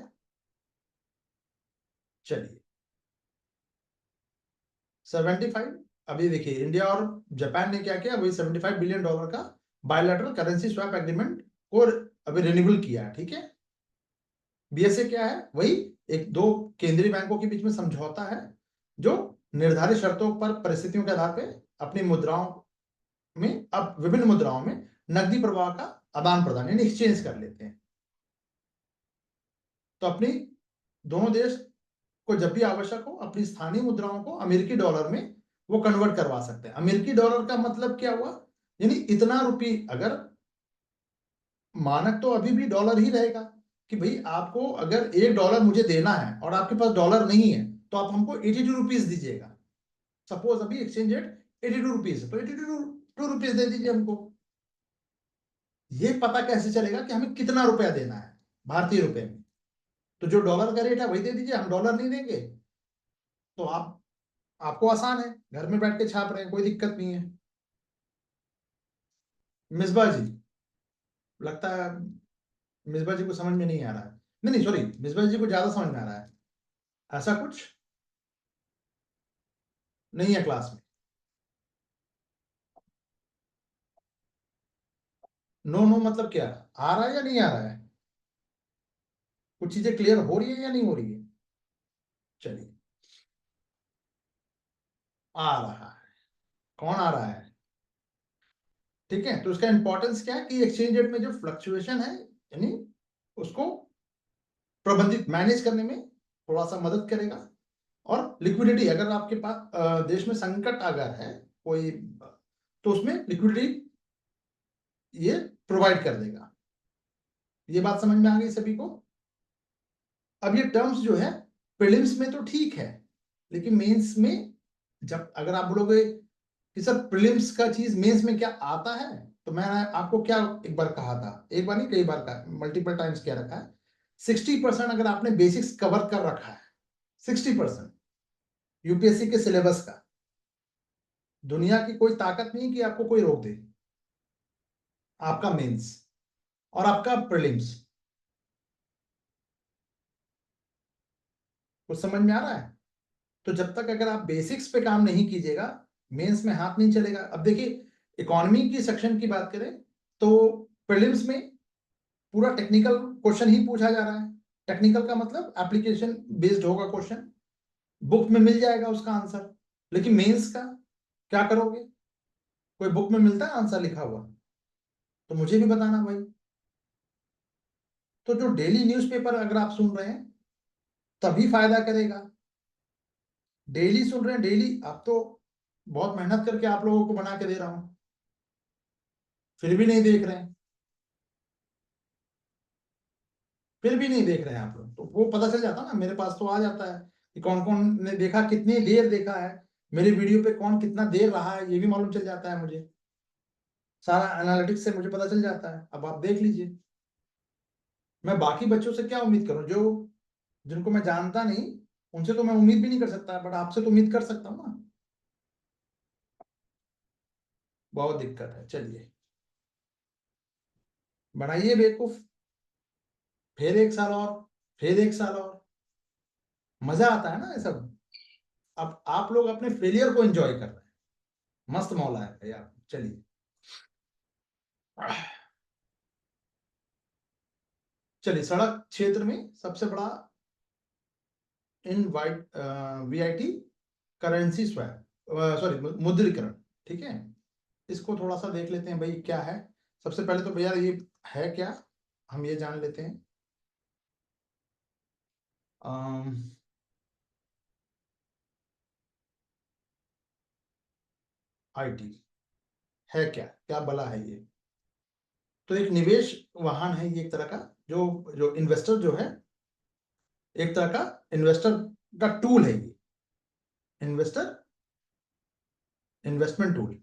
चलिए, 75, अभी देखिए इंडिया और जापान ने क्या किया, वही $75 बिलियन का बायलैटरल करेंसी स्वैप एग्रीमेंट को अभी रिन्यूअल किया, ठीक है। बीएसए क्या है, वही एक दो केंद्रीय बैंकों के बीच में समझौता है, जो निर्धारित शर्तों पर, परिस्थितियों के आधार पर अपनी मुद्राओं में, अब विभिन्न मुद्राओं में नकदी प्रवाह का आदान प्रदान यानी एक्सचेंज कर लेते हैं। तो अपनी दोनों देश को जब भी आवश्यक हो अपनी स्थानीय मुद्राओं को अमेरिकी डॉलर में वो कन्वर्ट करवा सकते हैं। अमेरिकी डॉलर का मतलब क्या हुआ, यानी इतना रुपी, अगर मानक तो अभी भी डॉलर ही रहेगा कि भाई आपको अगर $1 मुझे देना है और आपके पास डॉलर नहीं है तो आप हमको 82 रुपीज दीजिएगा। सपोज अभी एक्सचेंज रेट 82 रुपीज, तो 82 रुपीज दे दीजिए हमको। ये पता कैसे चलेगा कि हमें कितना रुपया देना है भारतीय रुपए में? तो जो डॉलर का रेट है वही दे दीजिए, हम डॉलर नहीं देंगे। तो आपको आसान है, घर में बैठ के छाप रहे हैं, कोई दिक्कत नहीं है। मिसबा जी, लगता है मिसबा जी को समझ में नहीं आ रहा है। नहीं नहीं सॉरी, मिसबा जी को ज्यादा समझ में आ रहा है, ऐसा कुछ नहीं है क्लास में। नो नो मतलब क्या, आ रहा है या नहीं आ रहा है? कुछ चीजें क्लियर हो रही है या नहीं हो रही है? चलिए, आ रहा है। कौन आ रहा है? ठीक है, तो इसका इंपॉर्टेंस क्या है कि एक्सचेंज रेट में जो फ्लक्चुएशन है, यानी उसको प्रबंधित मैनेज करने में थोड़ा सा मदद करेगा। और लिक्विडिटी, अगर आपके पास देश में संकट अगर है कोई, तो उसमें लिक्विडिटी ये प्रोवाइड कर देगा। ये बात समझ में आ गई सभी को? अब ये टर्म्स जो है प्रीलिम्स में तो ठीक है, लेकिन मेंस में जब अगर आप बोलोगे कि सर प्रीलिम्स का चीज मेंस में क्या आता है, तो मैंने आपको क्या एक बार कहा था, एक बार नहीं कई बार कहा, मल्टीपल टाइम्स क्या रखा है, 60% अगर आपने बेसिक्स कवर कर रखा है, 60% यूपीएससी के सिलेबस का, दुनिया की कोई ताकत नहीं कि आपको कोई रोक दे। आपका मेंस और आपका प्रीलिम्स, कुछ समझ में आ रहा है? तो जब तक अगर आप बेसिक्स पे काम नहीं कीजिएगा, मेंस में हाथ नहीं चलेगा। अब देखिए, इकोनॉमी की सेक्शन की बात करें तो प्रीलिम्स में पूरा टेक्निकल क्वेश्चन ही पूछा जा रहा है। टेक्निकल का मतलब एप्लीकेशन बेस्ड होगा क्वेश्चन, बुक में मिल जाएगा उसका आंसर। लेकिन मेंस का क्या करोगे? कोई बुक में मिलता है आंसर लिखा हुआ? तो मुझे भी बताना भाई। तो जो डेली न्यूज़पेपर अगर आप सुन रहे हैं तभी फायदा करेगा। डेली सुन रहे हैं, डेली, आप तो बहुत मेहनत करके आप लोगों को बना के दे रहा हूं, फिर भी नहीं देख रहे हैं, फिर भी नहीं देख रहे हैं आप लोग, तो वो पता चल जाता ना, मेरे पास तो आ जाता है कि कौन कौन ने देखा, कितनी देर देखा है, मेरे वीडियो पे कौन कितना देर रहा है, ये भी मालूम चल जाता है मुझे। सारा एनालिटिक्स से मुझे पता चल जाता है। अब आप देख लीजिए, मैं बाकी बच्चों से क्या उम्मीद करूं, जो जिनको मैं जानता नहीं, उनसे तो मैं उम्मीद भी नहीं कर सकता, बट आपसे तो उम्मीद कर सकता हूँ ना। बहुत दिक्कत है। चलिए, बनाइए बेवकूफ, फिर एक साल और, फिर एक साल और, मजा आता है ना ये सब। अब आप लोग अपने फेलियर को एंजॉय कर रहे हैं, मस्त मौला है भैया। चलिए, चलिए, सड़क क्षेत्र में सबसे बड़ा इन वाइट वीआईटी करेंसी स्वैप, सॉरी मुद्रीकरण, ठीक है। इसको थोड़ा सा देख लेते हैं भाई क्या है। सबसे पहले तो भैया ये है क्या, हम ये जान लेते हैं। आईटी है क्या, क्या भला है ये? तो एक निवेश वाहन है ये, एक तरह का, जो जो इन्वेस्टर जो है, एक तरह का इन्वेस्टर का टूल है ये, investor investment tool,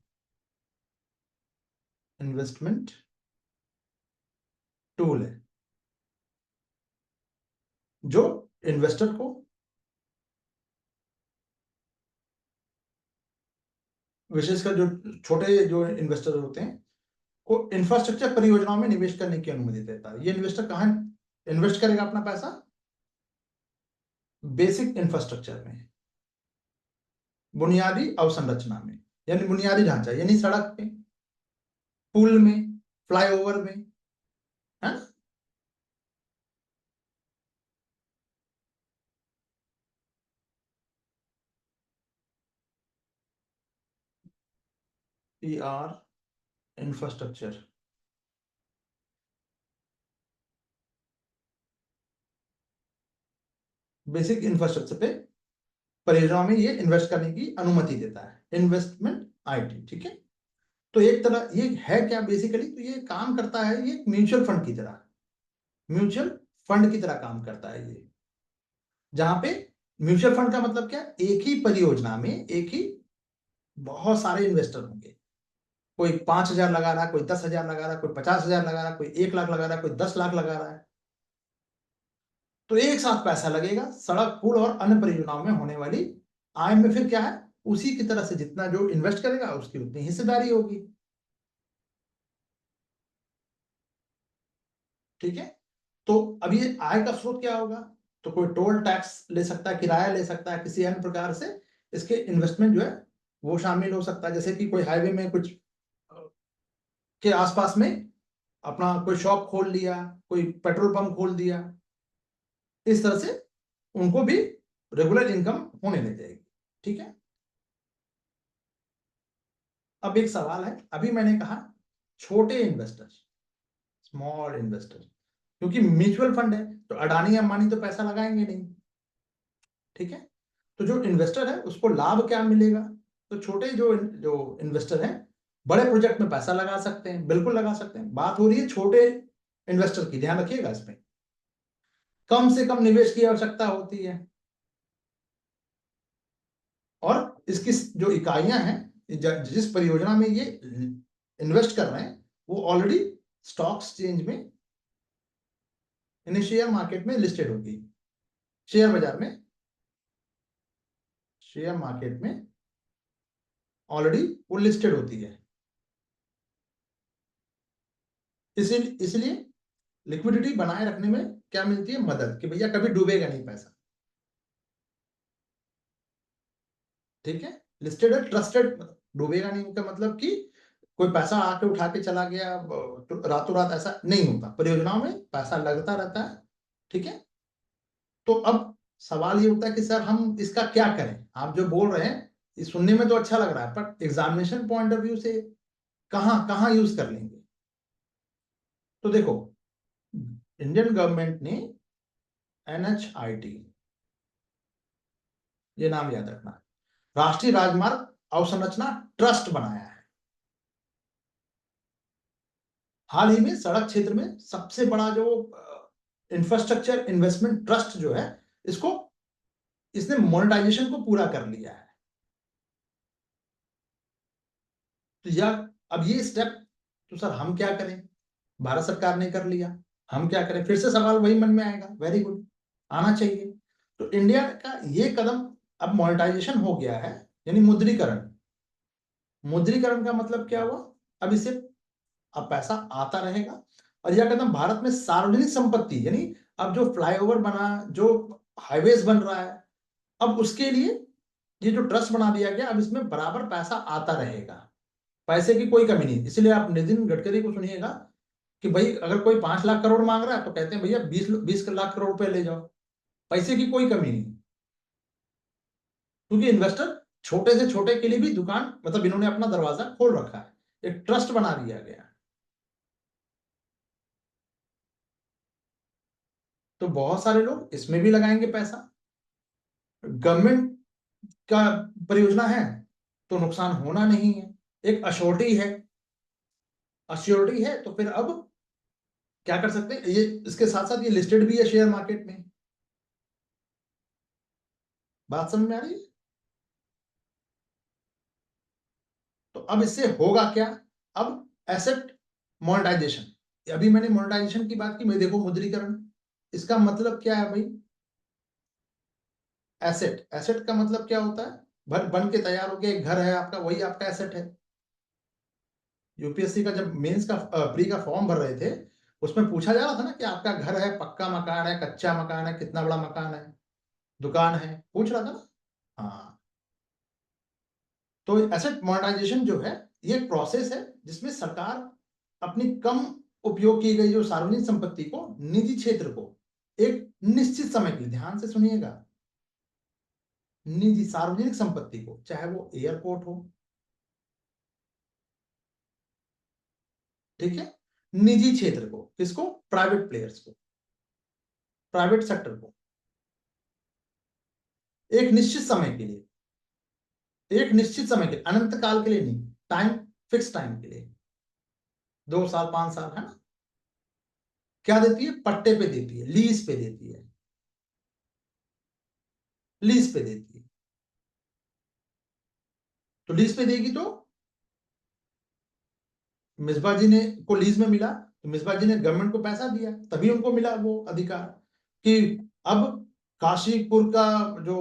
investment tool है जो इन्वेस्टर को, विशेषकर जो छोटे जो इन्वेस्टर होते हैं, को इंफ्रास्ट्रक्चर परियोजनाओं में निवेश करने की अनुमति देता है। ये इन्वेस्टर कहाँ इन्वेस्ट करेगा अपना पैसा? बेसिक इंफ्रास्ट्रक्चर में, बुनियादी अवसंरचना में, यानी बुनियादी ढांचा, यानी सड़क में, पुल में, फ्लाईओवर में, है ना। पीआर इंफ्रास्ट्रक्चर, बेसिक इंफ्रास्ट्रक्चर पे परियोजनाओं में ये इन्वेस्ट करने की अनुमति देता है, इन्वेस्टमेंट आईटी, ठीक है। तो एक तरह ये है क्या बेसिकली, तो ये काम करता है, ये म्यूचुअल फंड की तरह, म्यूचुअल फंड की तरह काम करता है ये। जहां पे म्यूचुअल फंड का मतलब क्या, एक ही परियोजना में एक ही बहुत सारे इन्वेस्टर होंगे, कोई 5,000 लगा रहा है, कोई 10,000 लगा रहा है, कोई 50,000 लगा रहा है, कोई 1 लाख लगा रहा है, कोई 10 लाख लगा रहा है। तो एक साथ पैसा लगेगा सड़क, पुल और अन्य परियोजनाओं में होने वाली आय में। फिर क्या है, उसी की तरह से जितना जो इन्वेस्ट करेगा उसकी उतनी हिस्सेदारी होगी। ठीक है। तो अब ये आय का स्रोत क्या होगा, तो कोई टोल टैक्स ले सकता है, किराया ले सकता है, किसी अन्य प्रकार से इसके इन्वेस्टमेंट जो है वो शामिल हो सकता है। जैसे कि कोई हाईवे में कुछ के आसपास में अपना कोई शॉप खोल लिया, कोई पेट्रोल पंप खोल दिया, इस तरह से उनको भी रेगुलर इनकम होने लग जाएगी। ठीक है। अब एक सवाल है, अभी मैंने कहा छोटे इन्वेस्टर्स, स्मॉल इन्वेस्टर्स, क्योंकि म्यूचुअल फंड है तो अडानी अंबानी तो पैसा लगाएंगे नहीं। ठीक है। तो जो इन्वेस्टर है उसको लाभ क्या मिलेगा, तो छोटे जो जो इन्वेस्टर हैं बड़े प्रोजेक्ट में पैसा लगा सकते हैं, बिल्कुल लगा सकते हैं। बात हो रही है छोटे इन्वेस्टर की, ध्यान रखिएगा इसमें। कम से कम निवेश की आवश्यकता होती है, और इसकी जो इकाइयां हैं, जिस परियोजना में ये इन्वेस्ट कर रहे हैं वो ऑलरेडी स्टॉक एक्सचेंज में, यानी शेयर मार्केट में लिस्टेड होगी। शेयर बाजार में, शेयर मार्केट में ऑलरेडी वो लिस्टेड होती है। इसलिए लिक्विडिटी बनाए रखने में क्या मिलती है, मदद, कि भैया कभी डूबेगा नहीं पैसा। ठीक है। लिस्टेड है, ट्रस्टेड, डूबेगा नहीं का मतलब कि कोई पैसा आके उठा के चला गया तो रातों रात, ऐसा नहीं होता। परियोजनाओं में पैसा लगता रहता है। ठीक है। तो अब सवाल ये उठता है कि सर हम इसका क्या करें, आप जो बोल रहे हैं ये सुनने में तो अच्छा लग रहा है, पर एग्जामिनेशन पॉइंट ऑफ व्यू से कहाँ कहाँ यूज कर लेंगे। तो देखो, इंडियन गवर्नमेंट ने NHIT, ये नाम याद रखना, राष्ट्रीय राजमार्ग अवसंरचना ट्रस्ट बनाया है। हाल ही में सड़क क्षेत्र में सबसे बड़ा जो इंफ्रास्ट्रक्चर इन्वेस्टमेंट ट्रस्ट जो है, इसको इसने मोनेटाइजेशन को पूरा कर लिया है। तो यह, अब ये स्टेप, तो सर हम क्या करें, भारत सरकार ने कर लिया, हम क्या करें, फिर से सवाल वही मन में आएगा। वेरी गुड, आना चाहिए। तो इंडिया का ये कदम, अब मोनेटाइजेशन हो गया है, यानी मुद्रीकरण। मुद्रीकरण का मतलब क्या हुआ, अब इसे, अब पैसा आता रहेगा। और यह कदम भारत में सार्वजनिक संपत्ति, यानी अब जो फ्लाईओवर बना, जो हाईवेज बन रहा है, अब उसके लिए ये जो ट्रस्ट बना दिया गया, अब इसमें बराबर पैसा आता रहेगा, पैसे की कोई कमी नहीं। इसलिए आप नितिन गडकरी को सुनिएगा कि भाई अगर कोई 5 लाख करोड़ मांग रहा है तो कहते हैं भैया 20 लाख करोड़ रुपए ले जाओ, पैसे की कोई कमी नहीं। क्योंकि इन्वेस्टर छोटे से छोटे के लिए भी दुकान, मतलब इन्होंने अपना दरवाजा खोल रखा है, एक ट्रस्ट बना दिया गया। तो बहुत सारे लोग इसमें भी लगाएंगे पैसा। गवर्नमेंट का परियोजना है तो नुकसान होना नहीं है, एक अश्योरिटी है। अश्योरिटी है तो फिर अब क्या कर सकते हैं, ये इसके साथ साथ ये लिस्टेड भी है शेयर मार्केट में। बात समझ में आ रही है। तो अब इससे होगा क्या, अब एसेट मोनेटाइजेशन, अभी मैंने मोनेटाइजेशन की बात की, मैं देखो मुद्रीकरण, इसका मतलब क्या है भाई, एसेट, एसेट का मतलब क्या होता है, भर बन के तैयार हो गया एक घर है आपका, वही आपका एसेट है। यूपीएससी का जब मेंस का प्री का फॉर्म भर रहे थे, उसमें पूछा जा रहा था ना कि आपका घर है, पक्का मकान है, कच्चा मकान है, कितना बड़ा मकान है, दुकान है, पूछ रहा था ना। हाँ। तो एसेट मोनेटाइजेशन जो है, ये एक प्रोसेस है जिसमें सरकार अपनी कम उपयोग की गई जो सार्वजनिक संपत्ति को, निजी क्षेत्र को एक निश्चित समय के लिए, ध्यान से सुनिएगा, निजी सार्वजनिक संपत्ति को, चाहे वो एयरपोर्ट हो, ठीक है, निजी क्षेत्र को, किसको, प्राइवेट प्लेयर्स को, प्राइवेट सेक्टर को, एक निश्चित समय के लिए, एक निश्चित समय के, अनंत काल के लिए नहीं, टाइम, फिक्स टाइम के लिए, 2 साल 5 साल, है ना। क्या देती है, पट्टे पे देती है, लीज पे देती है, लीज पे देती है। तो लीज पे देगी तो मिसबा जी ने को लीज में मिला, तो मिसबा जी ने गवर्नमेंट को पैसा दिया, तभी उनको मिला वो अधिकार कि अब काशीपुर का जो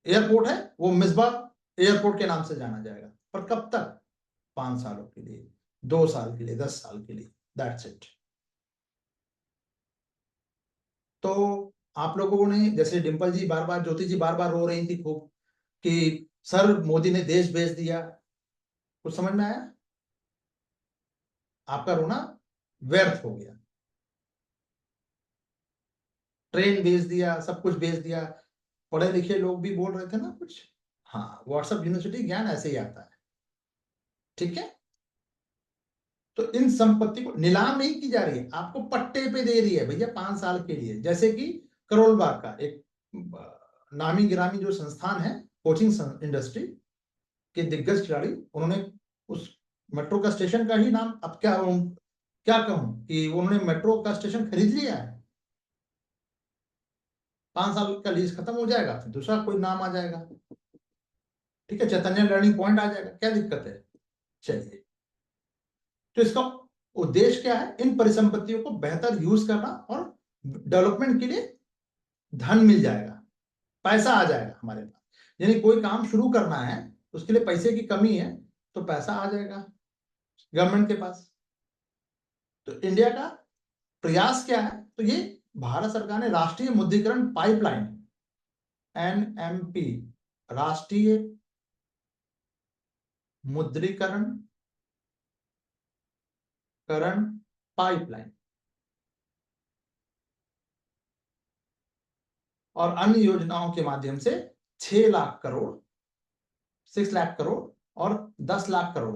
एयरपोर्ट है वो मिसबा एयरपोर्ट के नाम से जाना जाएगा। पर कब तक? 5 सालों के लिए, 2 साल के लिए, 10 साल के लिए, दैट्स इट। तो आप लोगों ने, जैसे डिम्पल जी बार बार, ज्योति जी बार बार रो रही थी खूब कि सर मोदी ने देश बेच दिया, कुछ समझ में आया? आपका रोना व्यर्थ हो गया। ट्रेन बेच दिया, सब कुछ बेच दिया। पढ़े लिखे लोग भी बोल रहे थे ना कुछ। हाँ, व्हाट्सएप यूनिवर्सिटी ज्ञान ऐसे ही आता है, ठीक है। तो इन संपत्ति को नीलाम नहीं की जा रही है, आपको पट्टे पे दे रही है भैया 5 साल के लिए। जैसे कि करोल बाग का एक नामी गिरामी जो संस्थान है, कोचिंग इंडस्ट्री के दिग्गज खिलाड़ी, उन्होंने उस मेट्रो का स्टेशन का ही नाम, अब क्या कहूं कि उन्होंने मेट्रो का स्टेशन खरीद लिया है। 5 साल का लीज खत्म हो जाएगा, फिर दूसरा कोई नाम आ जाएगा, ठीक है, चैतन्य लर्निंग पॉइंट आ जाएगा, क्या दिक्कत है? चलिए, तो इसका उद्देश्य क्या है? इन परिसंपत्तियों को बेहतर यूज करना और डेवलपमेंट के लिए धन मिल जाएगा, पैसा आ जाएगा हमारे पास। यानी कोई काम शुरू करना है, उसके लिए पैसे की कमी है, तो पैसा आ जाएगा गवर्नमेंट के पास। तो इंडिया का प्रयास क्या है? तो ये भारत सरकार ने राष्ट्रीय मुद्रीकरण पाइपलाइन, एनएमपी, राष्ट्रीय मुद्रीकरण पाइपलाइन, और अन्य योजनाओं के माध्यम से 6 लाख करोड़, 6 लाख करोड़ और 10 लाख करोड़,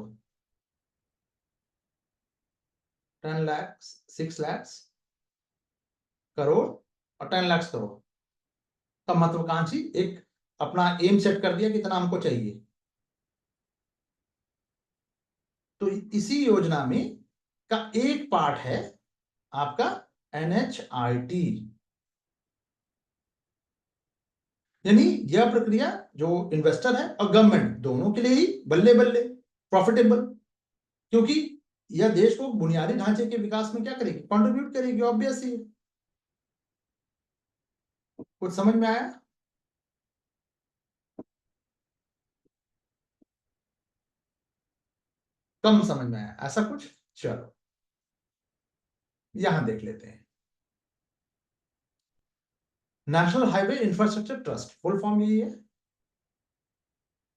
10 लाख, 6 लाख करोड़ और 10 लाख करोड़ का महत्वाकांक्षी एक अपना एम सेट कर दिया कितना हमको चाहिए। तो इसी योजना में का एक पार्ट है आपका NHIT। यानी यह प्रक्रिया जो इन्वेस्टर है और गवर्नमेंट दोनों के लिए ही बल्ले बल्ले प्रॉफिटेबल, क्योंकि यह देश को बुनियादी ढांचे के विकास में क्या करेगी? कंट्रीब्यूट करेगी, ऑब्वियस ही। कुछ समझ में आया? कम समझ में आया ऐसा कुछ? चलो यहां देख लेते हैं। National highway infrastructure trust, full form यही है।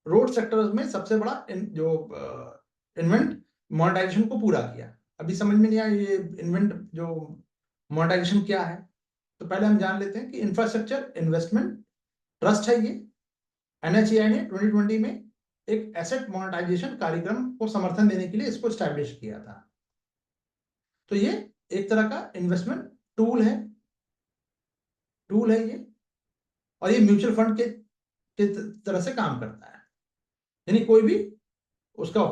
रोड सेक्टर में सबसे बड़ा जो इन्वेंट मोनेटाइजेशन को पूरा किया। अभी समझ में नहीं आया ये इन्वेंट जो मोनेटाइजेशन क्या है, तो पहले हम जान लेते हैं कि इंफ्रास्ट्रक्चर इन्वेस्टमेंट ट्रस्ट है ये। NHAI ने 2020 में एक एसेट मोनेटाइजेशन कार्यक्रम को समर्थन देने के लिए इसको स्टैब्लिश किया था। तो ये एक तरह का इन्वेस्टमेंट टूल है ये, और ये म्यूचुअल फंड के तरह से काम करता है। यानी कोई भी उसका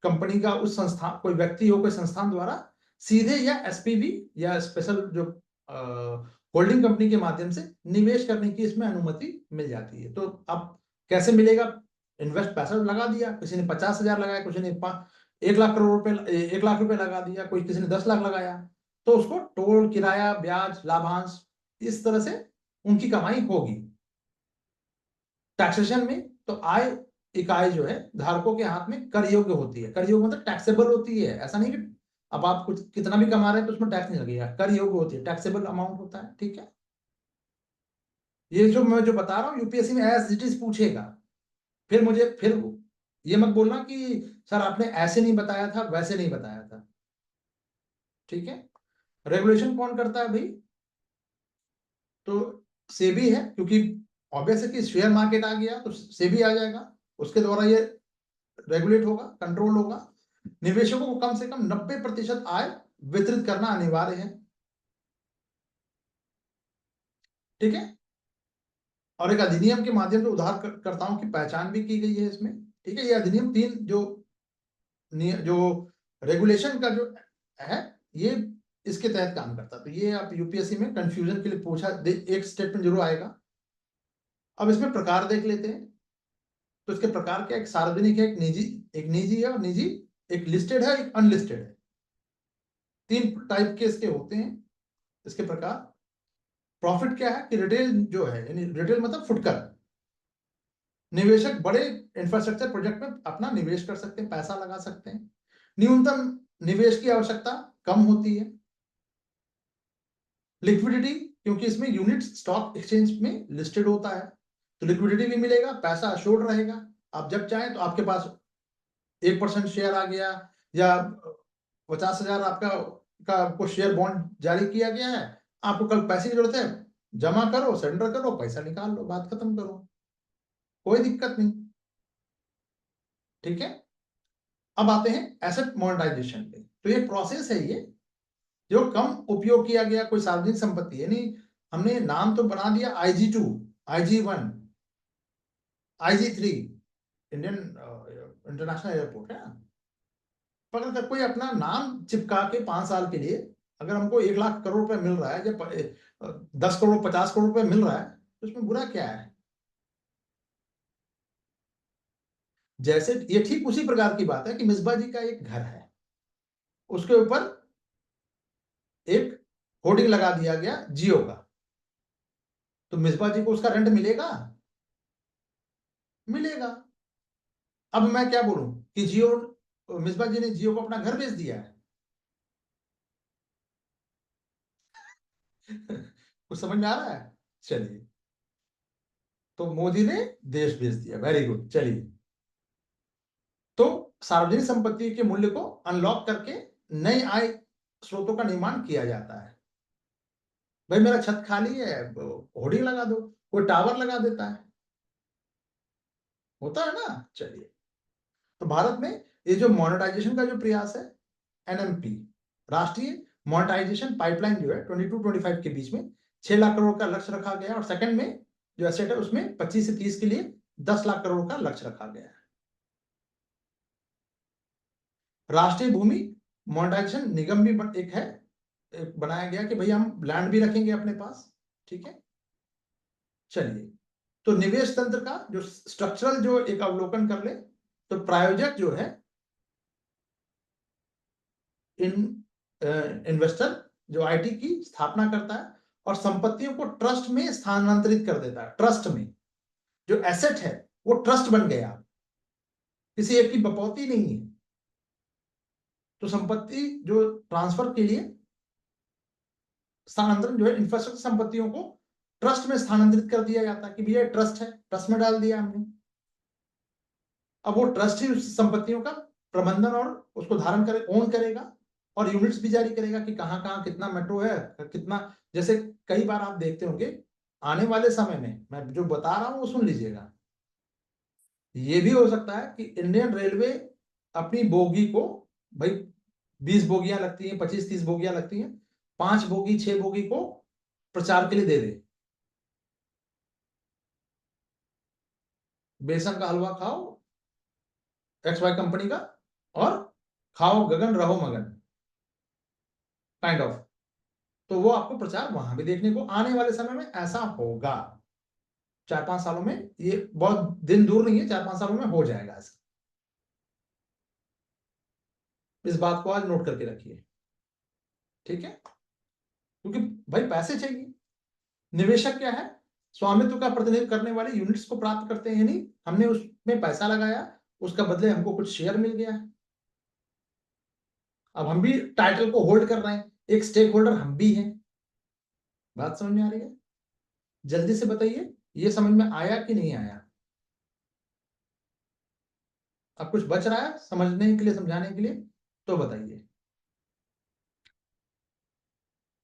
कंपनी का उस संस्थान, कोई व्यक्ति हो, कोई संस्थान द्वारा सीधे या SPV या स्पेशल जो होल्डिंग कंपनी के माध्यम से निवेश करने की इसमें अनुमति मिल जाती है। तो अब कैसे मिलेगा? इन्वेस्ट पैसा लगा दिया, किसी ने 50,000 लगाया, किसी ने 1 लाख करोड़ रुपए, 1 लाख रुपए लगा दिया, कोई किसी ने 10 लाख लगाया, तो उसको टोल, किराया, ब्याज, लाभांश, इस तरह से उनकी कमाई होगी। टैक्सेशन में तो आय इकाई जो है धारकों के हाथ में कर योग्य होती है। कर योग्य मतलब टैक्सेबल होती है, ऐसा नहीं कि अब आप कुछ कितना भी कमा रहे हैं तो उसमें टैक्स नहीं लगेगा। कर योग्य होती है, टैक्सेबल अमाउंट होता है, ठीक है। ये जो मैं जो बता रहा हूँ यूपीएससी में एज इट इज पूछेगा। फिर ये मत बोलना कि सर आपने ऐसे नहीं बताया था, वैसे नहीं बताया था, ठीक है। रेगुलेशन कौन करता है भाई? तो सेबी है, क्योंकि ऑब्वियस है कि शेयर मार्केट आ गया तो सेबी आ जाएगा, उसके द्वारा ये रेगुलेट होगा, कंट्रोल होगा। निवेशकों को कम से कम 90% आय वितरित करना अनिवार्य है, ठीक है। और एक अधिनियम के माध्यम से उधारकर्ताओं की पहचान भी की गई है इसमें, ठीक है। ये अधिनियम 3 जो रेगुलेशन का जो है, ये इसके तहत काम करता है। तो ये आप यूपीएससी में कंफ्यूजन के लिए पूछा एक स्टेटमेंट जरूर आएगा। अब इसमें प्रकार देख लेते हैं। तो इसके प्रकार क्या? एक सार्वजनिक है, एक निजी है और निजी एक लिस्टेड है, एक अनलिस्टेड है। 3 टाइप के इसके होते हैं, इसके प्रकार। प्रॉफिट क्या है कि रिटेल जो है, यानी रिटेल मतलब फुटकर, निवेशक बड़े इंफ्रास्ट्रक्चर प्रोजेक्ट में अपना निवेश कर सकते हैं, पैसा लगा सकते हैं। न्यूनतम निवेश की आवश्यकता कम होती है। लिक्विडिटी, क्योंकि इसमें यूनिट स्टॉक एक्सचेंज में लिस्टेड होता है, तो लिक्विडिटी भी मिलेगा, पैसा अश्योर्ड रहेगा। आप जब चाहें तो आपके पास 1% शेयर आ गया, या 50,000 आपका आपको शेयर बॉन्ड जारी किया गया है, आपको कल पैसे की जरूरत है, जमा करो, सरेंडर करो, पैसा निकाल लो, बात खत्म करो, कोई दिक्कत नहीं। ठीक है, अब आते हैं एसेट मोनेटाइजेशन पे। तो ये प्रोसेस है, ये जो कम उपयोग किया गया कोई सार्वजनिक संपत्ति, यानी हमने नाम तो बना दिया IG2, IG1, IG3, Indian international airport है। पर अगर कोई अपना नाम चिपका के 5 साल के लिए, अगर हमको 1 लाख करोड़ रुपए मिल रहा है, या 10 करोड़ 50 करोड़ रुपए मिल रहा है, तो उसमें बुरा क्या है? जैसे ये ठीक उसी प्रकार की बात है कि मिसबा जी का एक घर है, उसके ऊपर एक होर्डिंग लगा दिया गया जियो का, तो मिसबा जी को उसका रेंट मिलेगा? मिलेगा। अब मैं क्या बोलूं कि जियो, मिसबा जी ने जियो को अपना घर बेच दिया है। कुछ समझ में आ रहा है? चलिए, तो मोदी ने देश बेच दिया, वेरी गुड। चलिए, तो सार्वजनिक संपत्ति के मूल्य को अनलॉक करके नए आय स्रोतों का निर्माण किया जाता है। भाई मेरा छत खाली है, होर्डिंग लगा दो, कोई टावर लगा देता है, होता है ना। चलिए, तो भारत में ये जो मोनेटाइजेशन का जो प्रयास है, NMP, राष्ट्रीय मोनेटाइजेशन पाइपलाइन, जो है 22-25 के बीच में 6 लाख करोड़ का लक्ष्य रखा गया, और सेकंड में जो एसेट है उसमें 25 से 30 के लिए 10 लाख करोड़ का लक्ष्य रखा गया है। राष्ट्रीय भूमि मोनेटाइजेशन निगम भी एक है, एक बनाया गया कि भाई हम लैंड भी रखेंगे अपने पास। ठीक है, चलिए, तो निवेश तंत्र का जो स्ट्रक्चरल जो एक अवलोकन कर ले, तो प्रायोजक जो है इन इन्वेस्टर जो IT की स्थापना करता है और संपत्तियों को ट्रस्ट में स्थानांतरित कर देता है। ट्रस्ट में जो एसेट है वो ट्रस्ट बन गया, किसी एक की बपौती नहीं है। तो संपत्ति जो ट्रांसफर के लिए स्थानांतरण जो है, इंफ्रास्ट्रक्चर संपत्तियों को ट्रस्ट में स्थानांतरित कर दिया जाता है कि भैया ट्रस्ट है, ट्रस्ट में डाल दिया हमने। अब वो ट्रस्ट ही उस संपत्तियों का प्रबंधन और उसको धारण करे, ओन करेगा, और यूनिट्स भी जारी करेगा कि कहां कहां कितना मेट्रो है, कितना। जैसे कई बार आप देखते होंगे, आने वाले समय में मैं जो बता रहा हूं वो सुन लीजिएगा, ये भी हो सकता है कि इंडियन रेलवे अपनी बोगी को, भाई 20 बोगियां लगती हैं, 25-30 बोगियां लगती हैं, 5 बोगी 6 बोगी को प्रचार के लिए दे दे। बेसन का हलवा खाओ XY कंपनी का, और खाओ गगन रहो मगन, काइंड ऑफ। तो वो आपको प्रचार वहां भी देखने को आने वाले समय में ऐसा होगा। 4-5 सालों में, ये बहुत दिन दूर नहीं है, 4-5 सालों में हो जाएगा ऐसा। इस बात को आज नोट करके रखिए। ठीक है, क्योंकि भाई पैसे चाहिए। निवेशक क्या है? स्वामित्व का प्रतिनिधित्व करने वाले यूनिट्स को प्राप्त करते हैं, यानी हमने उसमें पैसा लगाया, उसका बदले हमको कुछ शेयर मिल गया है। अब हम भी टाइटल को होल्ड कर रहे हैं, एक स्टेक होल्डर हम भी हैं। बात समझ में आ रही है? जल्दी से बताइए, ये समझ में आया कि नहीं आया? अब कुछ बच रहा है समझने के लिए, समझाने के लिए, तो बताइए।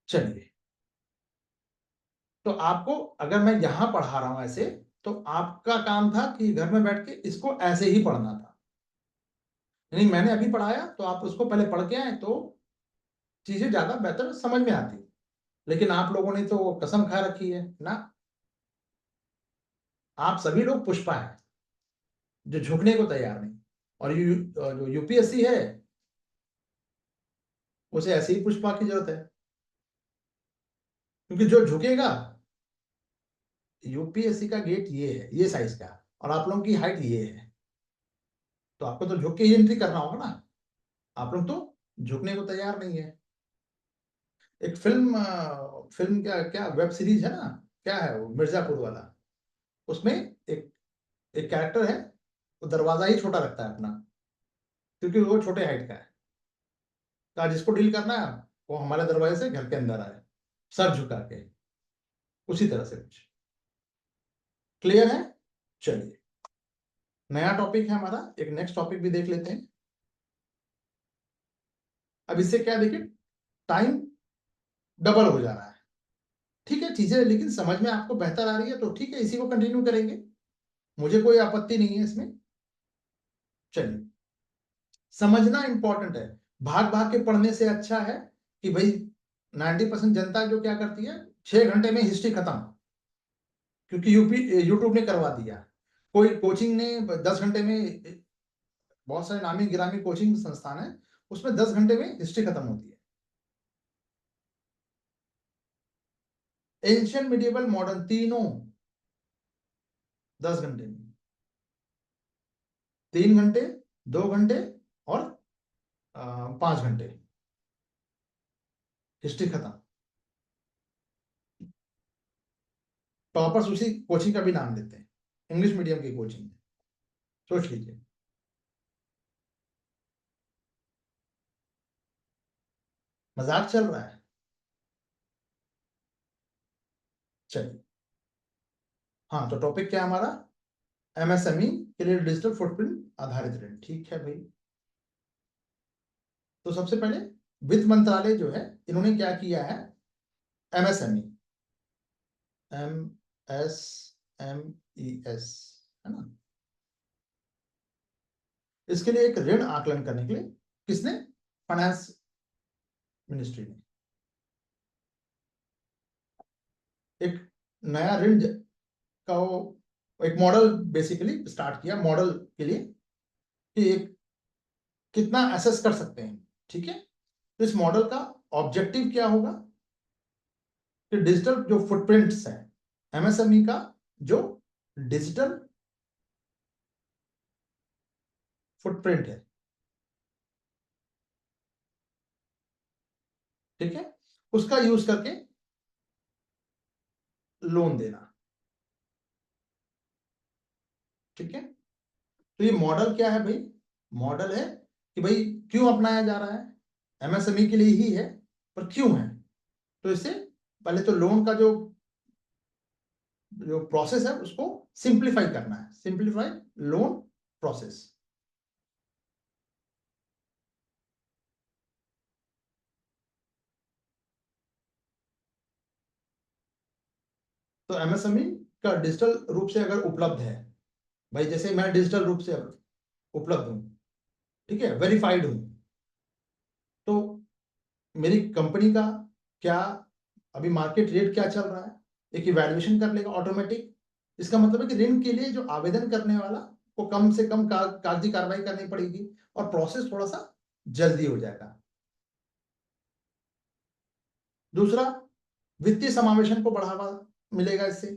चलिए, तो आपको, अगर मैं यहां पढ़ा रहा हूं ऐसे, तो आपका काम था कि घर में बैठ के इसको ऐसे ही पढ़ना था। यानी मैंने अभी पढ़ाया तो आप उसको पहले पढ़ के आए, तो चीजें ज्यादा बेहतर समझ में आती। लेकिन आप लोगों ने तो कसम खा रखी है ना, आप सभी लोग पुष्पा हैं जो झुकने को तैयार नहीं। और जो UPSC है, उसे ऐसे ही पुष्पा की जरूरत है, क्योंकि जो झुकेगा, UPSC का गेट ये है, ये साइज का, और आप लोगों की हाइट ये है, तो आपको तो झुक के ही एंट्री करना होगा ना। आप लोग तो झुकने को तैयार नहीं है। एक फिल्म फिल्म क्या क्या वेब सीरीज है ना, क्या है वो, मिर्जापुर वाला, उसमें एक एक कैरेक्टर है, वो दरवाजा ही छोटा रखता है अपना, क्योंकि वो छोटे हाइट का है। कहा जिसको डील करना है वो हमारे दरवाजे से घर के अंदर आए, सर झुका के, उसी तरह से कुछ। क्लियर है? चलिए, नया टॉपिक है हमारा, एक नेक्स्ट टॉपिक भी देख लेते हैं। अब इससे क्या देखिए, टाइम डबल हो जा रहा है। ठीक है, चीजें लेकिन समझ में आपको बेहतर आ रही है तो ठीक है, इसी को कंटिन्यू करेंगे, मुझे कोई आपत्ति नहीं है इसमें। चलिए, समझना इंपॉर्टेंट है, भाग भाग के पढ़ने से अच्छा है कि भाई 90% जनता जो क्या करती है, 6 घंटे में हिस्ट्री खत्म, क्योंकि यूट्यूब ने करवा दिया। कोई कोचिंग ने 10 घंटे में, बहुत सारे नामी गिरामी कोचिंग संस्थान है, उसमें 10 घंटे में हिस्ट्री खत्म होती है। एंशियंट, मिडिएवल, मॉडर्न, तीनों 10 घंटे में, 3 घंटे, 2 घंटे और 5 घंटे, हिस्ट्री खत्म। टॉपर्स उसी कोचिंग का भी नाम लेते हैं, इंग्लिश मीडियम की कोचिंग है, सोच लीजिए। मजाक चल रहा है? चलिए, हाँ, तो टॉपिक क्या है हमारा, एमएसएमई के लिए डिजिटल फुटप्रिंट आधारित ऋण। ठीक है भाई, तो सबसे पहले वित्त मंत्रालय जो है, इन्होंने क्या किया है, एमएसएमई, MSMES, है ना, इसके लिए एक ऋण आकलन करने के लिए, किसने, फाइनेंस मिनिस्ट्री ने एक नया ऋण का वो एक मॉडल बेसिकली स्टार्ट किया, मॉडल के लिए कि एक कितना एसेस कर सकते हैं। ठीक है, तो इस मॉडल का ऑब्जेक्टिव क्या होगा कि डिजिटल जो फुटप्रिंट्स है, एमएसएमई का जो डिजिटल फुटप्रिंट है, ठीक है, उसका यूज करके लोन देना। ठीक है, तो ये मॉडल क्या है भाई, मॉडल है कि भाई क्यों अपनाया जा रहा है, एमएसएमई के लिए ही है, पर क्यों है, तो इससे पहले तो लोन का जो जो प्रोसेस है उसको सिंप्लीफाई करना है, सिंप्लीफाई लोन प्रोसेस। तो एमएसएमई का डिजिटल रूप से अगर उपलब्ध है, भाई जैसे मैं डिजिटल रूप से उपलब्ध हूं, ठीक है, वेरीफाइड हूं, तो मेरी कंपनी का क्या अभी मार्केट रेट क्या चल रहा है, एक इवैल्यूएशन कर लेगा ऑटोमेटिक। इसका मतलब है कि ऋण के लिए जो आवेदन करने वाला को कम से कम कागजी कार्रवाई करनी पड़ेगी और प्रोसेस थोड़ा सा जल्दी हो जाएगा। दूसरा, वित्तीय समावेशन को बढ़ावा मिलेगा इससे।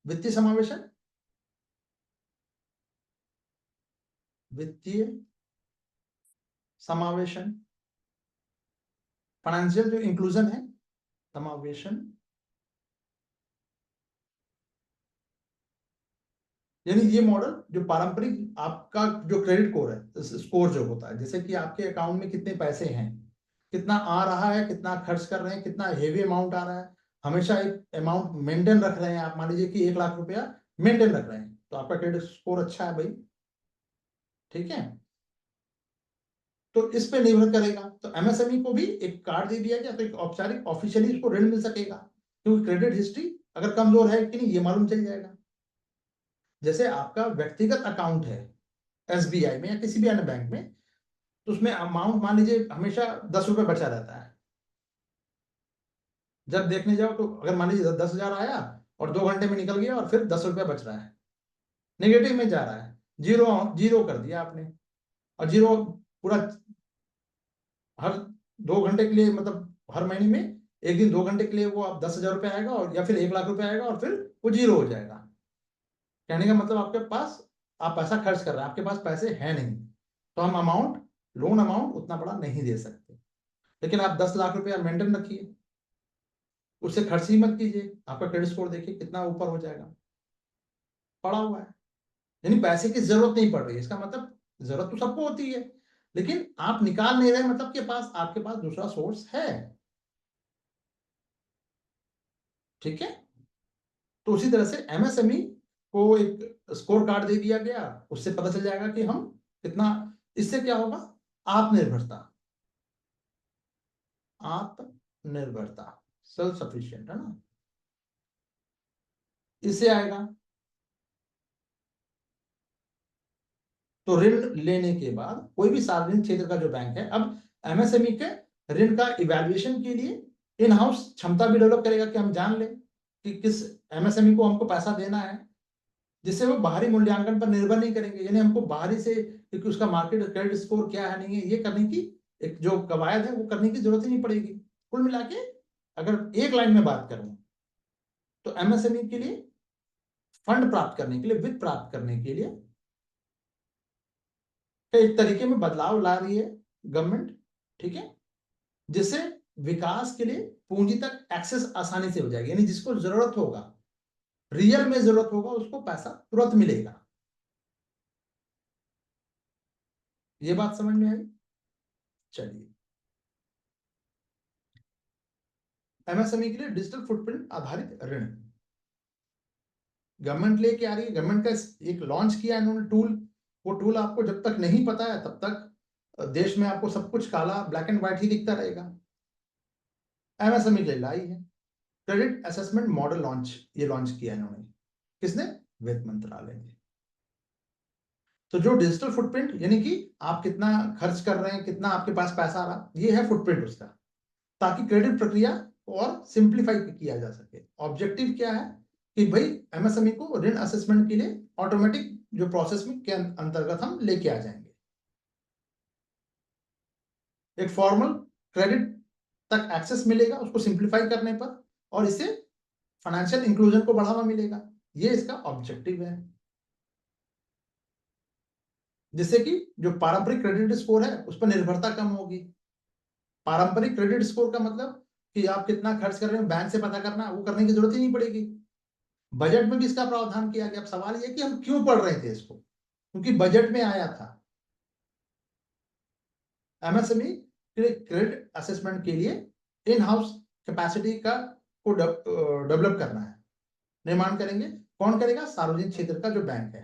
वित्तीय समावेशन, वित्तीय समावेशन, फाइनेंशियल जो इंक्लूजन है, समावेशन, यानी ये मॉडल जो पारंपरिक आपका जो क्रेडिट स्कोर है, स्कोर जो होता है, जैसे कि आपके अकाउंट में कितने पैसे हैं, कितना आ रहा है, कितना खर्च कर रहे हैं, कितना हेवी अमाउंट आ रहा है, हमेशा एक अमाउंट मेंटेन रख रहे हैं आप, मान लीजिए कि 1 लाख रुपया मेंटेन रख रहे हैं, तो आपका क्रेडिट स्कोर अच्छा है भाई। ठीक है, तो इस पे निर्भर करेगा, तो एमएसएमई को भी एक कार्ड दे दिया गया, तो एक औपचारिक ऑफिशियली उसको ऋण मिल सकेगा, क्योंकि क्रेडिट हिस्ट्री अगर कमजोर है कि नहीं ये मालूम चल जाएगा। जैसे आपका व्यक्तिगत अकाउंट है एसबीआई में या किसी भी अन्य बैंक में, तो उसमें अमाउंट मान लीजिए हमेशा 10 रुपये बचा रहता है, जब देखने जाओ तो अगर मान लीजिए 10,000 आया और 2 घंटे में निकल गया और फिर 10 रुपये बच रहा है, नेगेटिव में जा रहा है, जीरो जीरो कर दिया आपने, और जीरो पूरा हर 2 घंटे के लिए, मतलब हर महीने में एक दिन 2 घंटे के लिए वो आप 10,000 रुपये आएगा, और या फिर 1 लाख रुपये आएगा और फिर वो जीरो हो जाएगा। कहने का मतलब आपके पास, आप पैसा खर्च कर रहे हैं, आपके पास पैसे हैं नहीं, तो हम अमाउंट लोन अमाउंट उतना बड़ा नहीं दे सकते, लेकिन आप 10 लाख रुपया मेंटेन रखिए, उससे खर्च ही मत कीजिए, आपका क्रेडिट स्कोर देखिए कितना ऊपर हो जाएगा। पड़ा हुआ है, यानी पैसे की जरूरत नहीं पड़ रही है, इसका मतलब जरूरत तो सबको होती है, लेकिन आप निकाल नहीं रहे, मतलब के पास आपके पास दूसरा सोर्स है। ठीक है, तो उसी तरह से एमएसएमई को एक स्कोर कार्ड दे दिया गया, उससे पता चल जाएगा कि हम कितना, इससे क्या होगा, आत्मनिर्भरता, आत्मनिर्भरता, सेल्फ सफिशिएंट, है ना, इससे आएगा। तो ऋण लेने के बाद कोई भी सार्वजनिक क्षेत्र का जो बैंक है, अब एमएसएमई के ऋण का इवैल्यूएशन के लिए इन हाउस क्षमता भी डेवलप करेगा कि हम जान लें कि किस एमएसएमई को हमको पैसा देना है, जिससे वो बाहरी मूल्यांकन पर निर्भर नहीं करेंगे, यानी हमको बाहरी से क्योंकि उसका मार्केट क्रेडिट स्कोर क्या है नहीं है ये करने की एक जो कवायद है वो करने की जरूरत ही नहीं पड़ेगी। कुल मिला के अगर एक लाइन में बात करूं तो एमएसएमई के लिए फंड प्राप्त करने के लिए, वित्त प्राप्त करने के लिए एक तरीके में बदलाव ला रही है गवर्नमेंट। ठीक है, जिससे विकास के लिए पूंजी तक एक्सेस आसानी से हो जाएगी, यानी जिसको जरूरत होगा, रियल में जरूरत होगा, उसको पैसा तुरंत मिलेगा। ये बात समझ में आई? चलिए, एमएसएमई के लिए डिजिटल फुटप्रिंट आधारित ऋण गवर्नमेंट लेके आ रही है, गवर्नमेंट का एक लॉन्च किया इन्होंने टूल। वो टूल आपको जब तक नहीं पता है तब तक देश में आपको सब कुछ काला ब्लैक एंड व्हाइट ही दिखता रहेगा। एमएसएमई ले लाई है क्रेडिट असेसमेंट मॉडल लॉन्च, ये लॉन्च किया इन्होंने, किसने, वित्त मंत्रालय ने। तो जो डिजिटल फुटप्रिंट यानी कि आप कितना खर्च कर रहे हैं, कितना आपके पास पैसा आ रहा, ये है फुटप्रिंट उसका, ताकि क्रेडिट प्रक्रिया और सिंप्लीफाई किया जा सके। ऑब्जेक्टिव क्या है कि भाई एमएसएमई को ऋण असेसमेंट के लिए ऑटोमेटिक जो प्रोसेस में के अंतर्गत हम लेके आ जाएंगे, एक फॉर्मल क्रेडिट तक एक्सेस मिलेगा उसको सिंप्लीफाई करने पर, और इससे फाइनेंशियल इंक्लूजन को बढ़ावा मिलेगा, ये इसका ऑब्जेक्टिव है। जिससे कि जो पारंपरिक क्रेडिट स्कोर है उस पर निर्भरता कम होगी। पारंपरिक क्रेडिट स्कोर का मतलब कि आप कितना खर्च कर रहे हैं बैंक से पता करना, वो करने की जरूरत ही नहीं पड़ेगी। बजट में भी इसका प्रावधान किया गया। अब सवाल यह कि हम क्यों पढ़ रहे थे इसको, क्योंकि बजट में आया था। एमएसएमई क्रेडिट असेसमेंट के लिए इन हाउस कैपेसिटी का को डेवलप करना है, निर्माण करेंगे। कौन करेगा, सार्वजनिक क्षेत्र का जो बैंक है,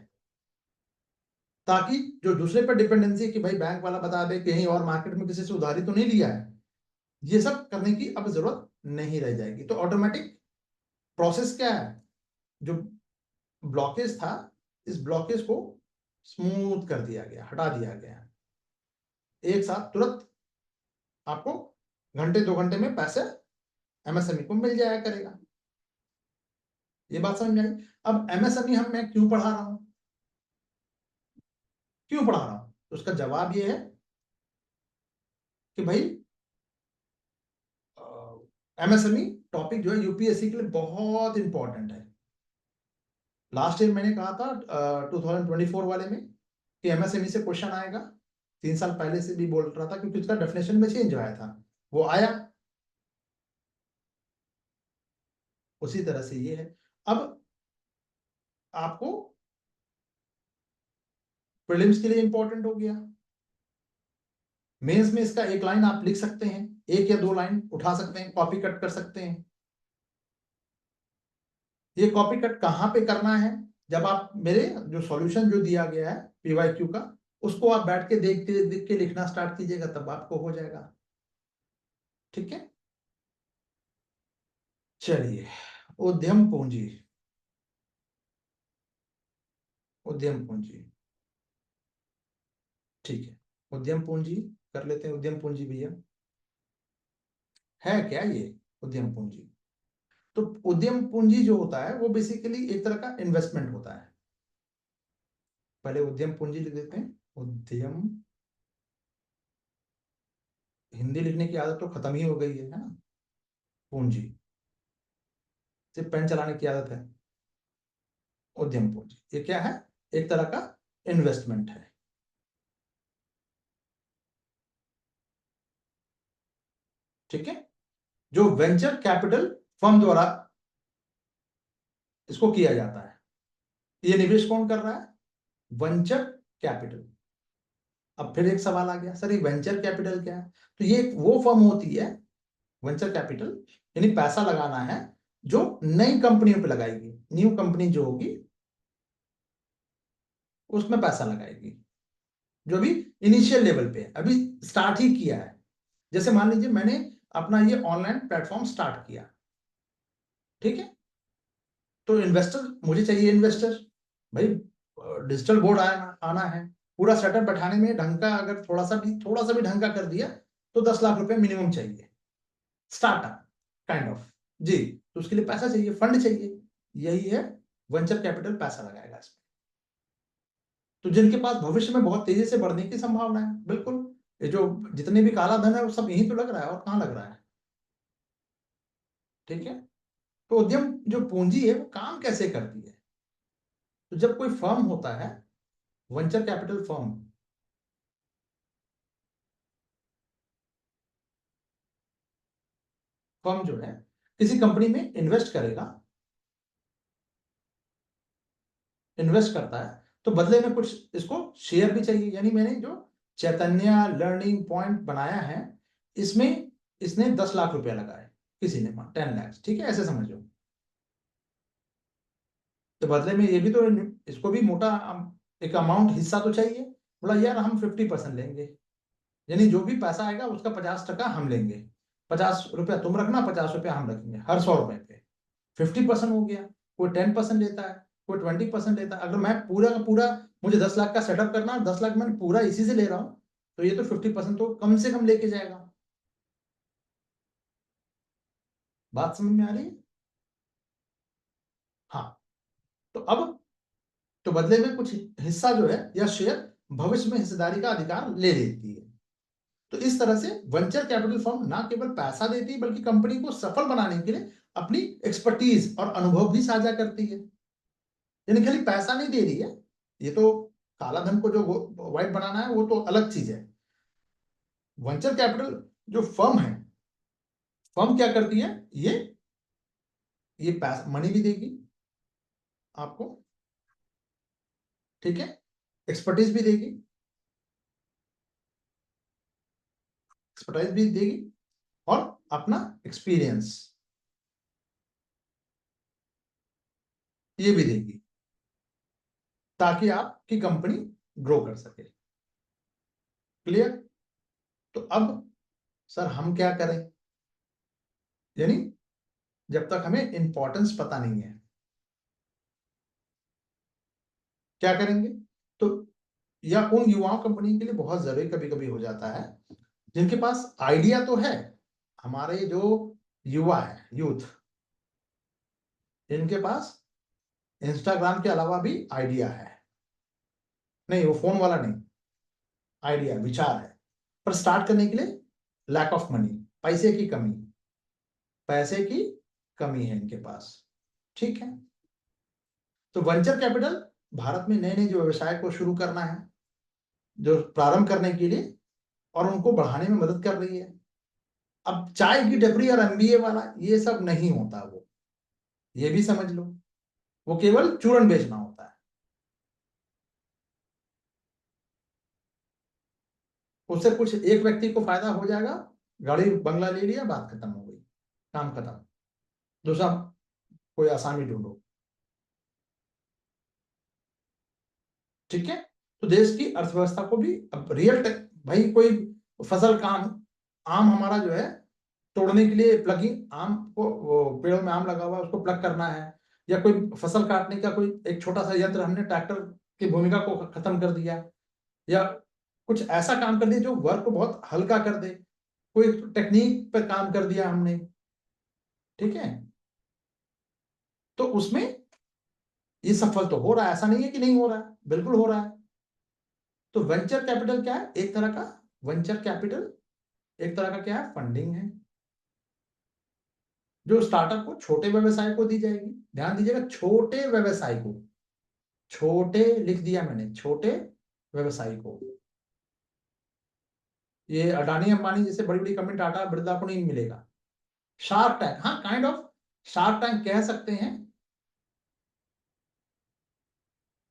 ताकि जो दूसरे पर डिपेंडेंसी कि भाई बैंक वाला बता दे कहीं और मार्केट में किसी से उधारी तो नहीं लिया है, ये सब करने की अब जरूरत नहीं रह जाएगी। तो ऑटोमेटिक प्रोसेस क्या है, जो ब्लॉकेज था इस ब्लॉकेज को स्मूथ कर दिया गया, हटा दिया गया। एक साथ तुरंत आपको घंटे 2 घंटे में पैसे एमएसएमई को मिल जाया करेगा। ये बात समझ में आई? अब एमएसएमई मैं क्यों पढ़ा रहा हूं, क्यों पढ़ा रहा हूं, तो उसका जवाब ये है कि भाई एमएसएमई टॉपिक जो है यूपीएससी के लिए बहुत इंपॉर्टेंट है। लास्ट ईयर मैंने कहा था 2024 वाले में कि एमएसएमई से क्वेश्चन आएगा, 3 साल पहले से भी बोल रहा था, क्योंकि उसका डेफिनेशन में चेंज आया था, वो आया। उसी तरह से ये है। अब आपको प्रीलिम्स के लिए इंपॉर्टेंट हो गया, मेंस में इसका एक लाइन आप लिख सकते हैं, 1 या 2 लाइन उठा सकते हैं, कॉपी कट कर सकते हैं। ये कॉपी कट कहां पे करना है, जब आप मेरे जो सॉल्यूशन जो दिया गया है पीवाईक्यू का, उसको आप बैठ के देख के लिखना स्टार्ट कीजिएगा, तब आपको हो जाएगा। ठीक है, चलिए, उद्यम पूंजी, उद्यम पूंजी, ठीक है, उद्यम पूंजी कर लेते हैं। उद्यम पूंजी भैया है क्या ये, उद्यम पूंजी, तो उद्यम पूंजी जो होता है वो बेसिकली एक तरह का इन्वेस्टमेंट होता है। पहले उद्यम पूंजी लिख देते हैं, उद्यम, हिंदी लिखने की आदत तो खत्म ही हो गई है ना, पूंजी, सिर्फ पेन चलाने की आदत है। उद्यम पूंजी ये क्या है, एक तरह का इन्वेस्टमेंट है। ठीक है, जो वेंचर कैपिटल फर्म द्वारा इसको किया जाता है। ये निवेश कौन कर रहा है? Venture capital. अब फिर एक सवाल आ गया, सर ये वेंचर कैपिटल क्या है? तो ये वो फर्म होती है वेंचर कैपिटल, यानी पैसा लगाना है जो नई कंपनियों पे लगाएगी, न्यू कंपनी जो होगी उसमें पैसा लगाएगी, जो अभी इनिशियल लेवल पे है, अभी स्टार्ट ही किया है। जैसे मान लीजिए मैंने अपना ये ऑनलाइन प्लेटफॉर्म स्टार्ट किया, ठीक है, तो इन्वेस्टर मुझे चाहिए, इन्वेस्टर भाई डिजिटल बोर्ड आना है, पूरा सेटअप बैठाने में ढंग का, अगर थोड़ा सा भी ढंग का कर दिया तो 10 लाख रुपए मिनिमम चाहिए, स्टार्टअप काइंड ऑफ। जी, तो उसके लिए पैसा चाहिए, फंड चाहिए, यही है वेंचर कैपिटल पैसा लगाएगा इसमें। तो जिनके पास भविष्य में बहुत तेजी से बढ़ने की संभावना है, बिल्कुल, ये जो जितने भी काला धन है वो सब यहीं तो लग रहा है, और कहाँ लग रहा है, ठीक है। तो उद्यम जो पूंजी है वो काम कैसे करती है? तो जब कोई फर्म होता है, वेंचर कैपिटल फर्म, फर्म जो है किसी कंपनी में इन्वेस्ट करेगा, इन्वेस्ट करता है, तो बदले में कुछ इसको शेयर भी चाहिए। यानी मैंने जो चैतन्य लर्निंग पॉइंट बनाया है, इसमें इसने 10 लाख रुपया लगाए, किसी ने 10 लाख, ठीक है, ऐसे समझो। तो बदले में ये भी तो, इसको भी मोटा एक अमाउंट हिस्सा तो चाहिए। बोला यार हम 50% लेंगे, यानी जो भी पैसा आएगा उसका 50% हम लेंगे, 50 रुपया तुम रखना, 50 रुपया हम रखेंगे, हर 100 रुपए पे 50% हो गया। कोई 10% लेता है, कोई 20% लेता है। अगर मैं पूरा का पूरा, मुझे 10 लाख का सेटअप करना है, 10 लाख मैंने पूरा इसी से ले रहा हूं, तो ये तो 50% तो कम से कम लेके जाएगा। बात समझ में आ रही है? हाँ, तो अब, तो बदले में कुछ हिस्सा जो है या शेयर भविष्य में हिस्सेदारी का अधिकार ले लेती है। तो इस तरह से वेंचर कैपिटल फर्म ना केवल पैसा देती है, बल्कि कंपनी को सफल बनाने के लिए अपनी एक्सपर्टीज और अनुभव भी साझा करती है। यानी खाली पैसा नहीं दे रही है, ये तो काला धन को जो व्हाइट बनाना है वो तो अलग चीज है। वेंचर कैपिटल जो फर्म है, फर्म क्या करती है, ये पैसा मनी भी देगी आपको, ठीक है, एक्सपर्टीज भी देगी, एक्सपर्टाइज भी देगी, और अपना एक्सपीरियंस ये भी देगी, ताकि आपकी कंपनी ग्रो कर सके। क्लियर? तो अब सर हम क्या करें? यानी जब तक हमें इंपॉर्टेंस पता नहीं है, क्या करेंगे? तो या उन युवाओं कंपनी के लिए बहुत जरूरी कभी कभी हो जाता है, जिनके पास आइडिया तो है, हमारे जो युवा है, यूथ, इनके पास इंस्टाग्राम के अलावा भी आइडिया है, नहीं वो फोन वाला नहीं, आइडिया विचार है, पर स्टार्ट करने के लिए लैक ऑफ मनी, पैसे की कमी, पैसे की कमी है इनके पास, ठीक है। तो वेंचर कैपिटल भारत में नए नए जो व्यवसाय को शुरू करना है, जो प्रारंभ करने के लिए और उनको बढ़ाने में मदद कर रही है। अब चाय की टपरी और एमबीए वाला ये सब नहीं होता, वो ये भी समझ लो, वो केवल चूरन बेचना होता है। उससे कुछ एक व्यक्ति को फायदा हो जाएगा, गाड़ी बंगला ले लिया, बात खत्म हो गई, काम खत्म, दूसरा कोई आसामी ढूंढो, ठीक है। तो देश की अर्थव्यवस्था को भी अब भाई कोई फसल का आम हमारा जो है तोड़ने के लिए प्लगिंग, आम को, वो पेड़ों में आम लगा हुआ है उसको प्लग करना है, या कोई फसल काटने का कोई एक छोटा सा यंत्र, हमने ट्रैक्टर की भूमिका को खत्म कर दिया, या कुछ ऐसा काम कर दिया जो वर्क को बहुत हल्का कर दे, कोई टेक्निक पर काम कर दिया हमने, ठीक है, तो उसमें ये सफल तो हो रहा है, ऐसा नहीं है कि नहीं हो रहा है, बिल्कुल हो रहा है। तो वेंचर कैपिटल क्या है? एक तरह का वेंचर कैपिटल एक तरह का क्या है, फंडिंग है, जो स्टार्टअप को, छोटे व्यवसाय को दी जाएगी। ध्यान दीजिएगा, छोटे व्यवसाय को, छोटे लिख दिया मैंने, छोटे व्यवसाय को, ये अडानी अंबानी जैसे बड़ी बड़ी कंपनी, टाटा बिरला को नहीं मिलेगा। शार्क टैंक, हाँ काइंड ऑफ शार्क टैंक कह सकते हैं,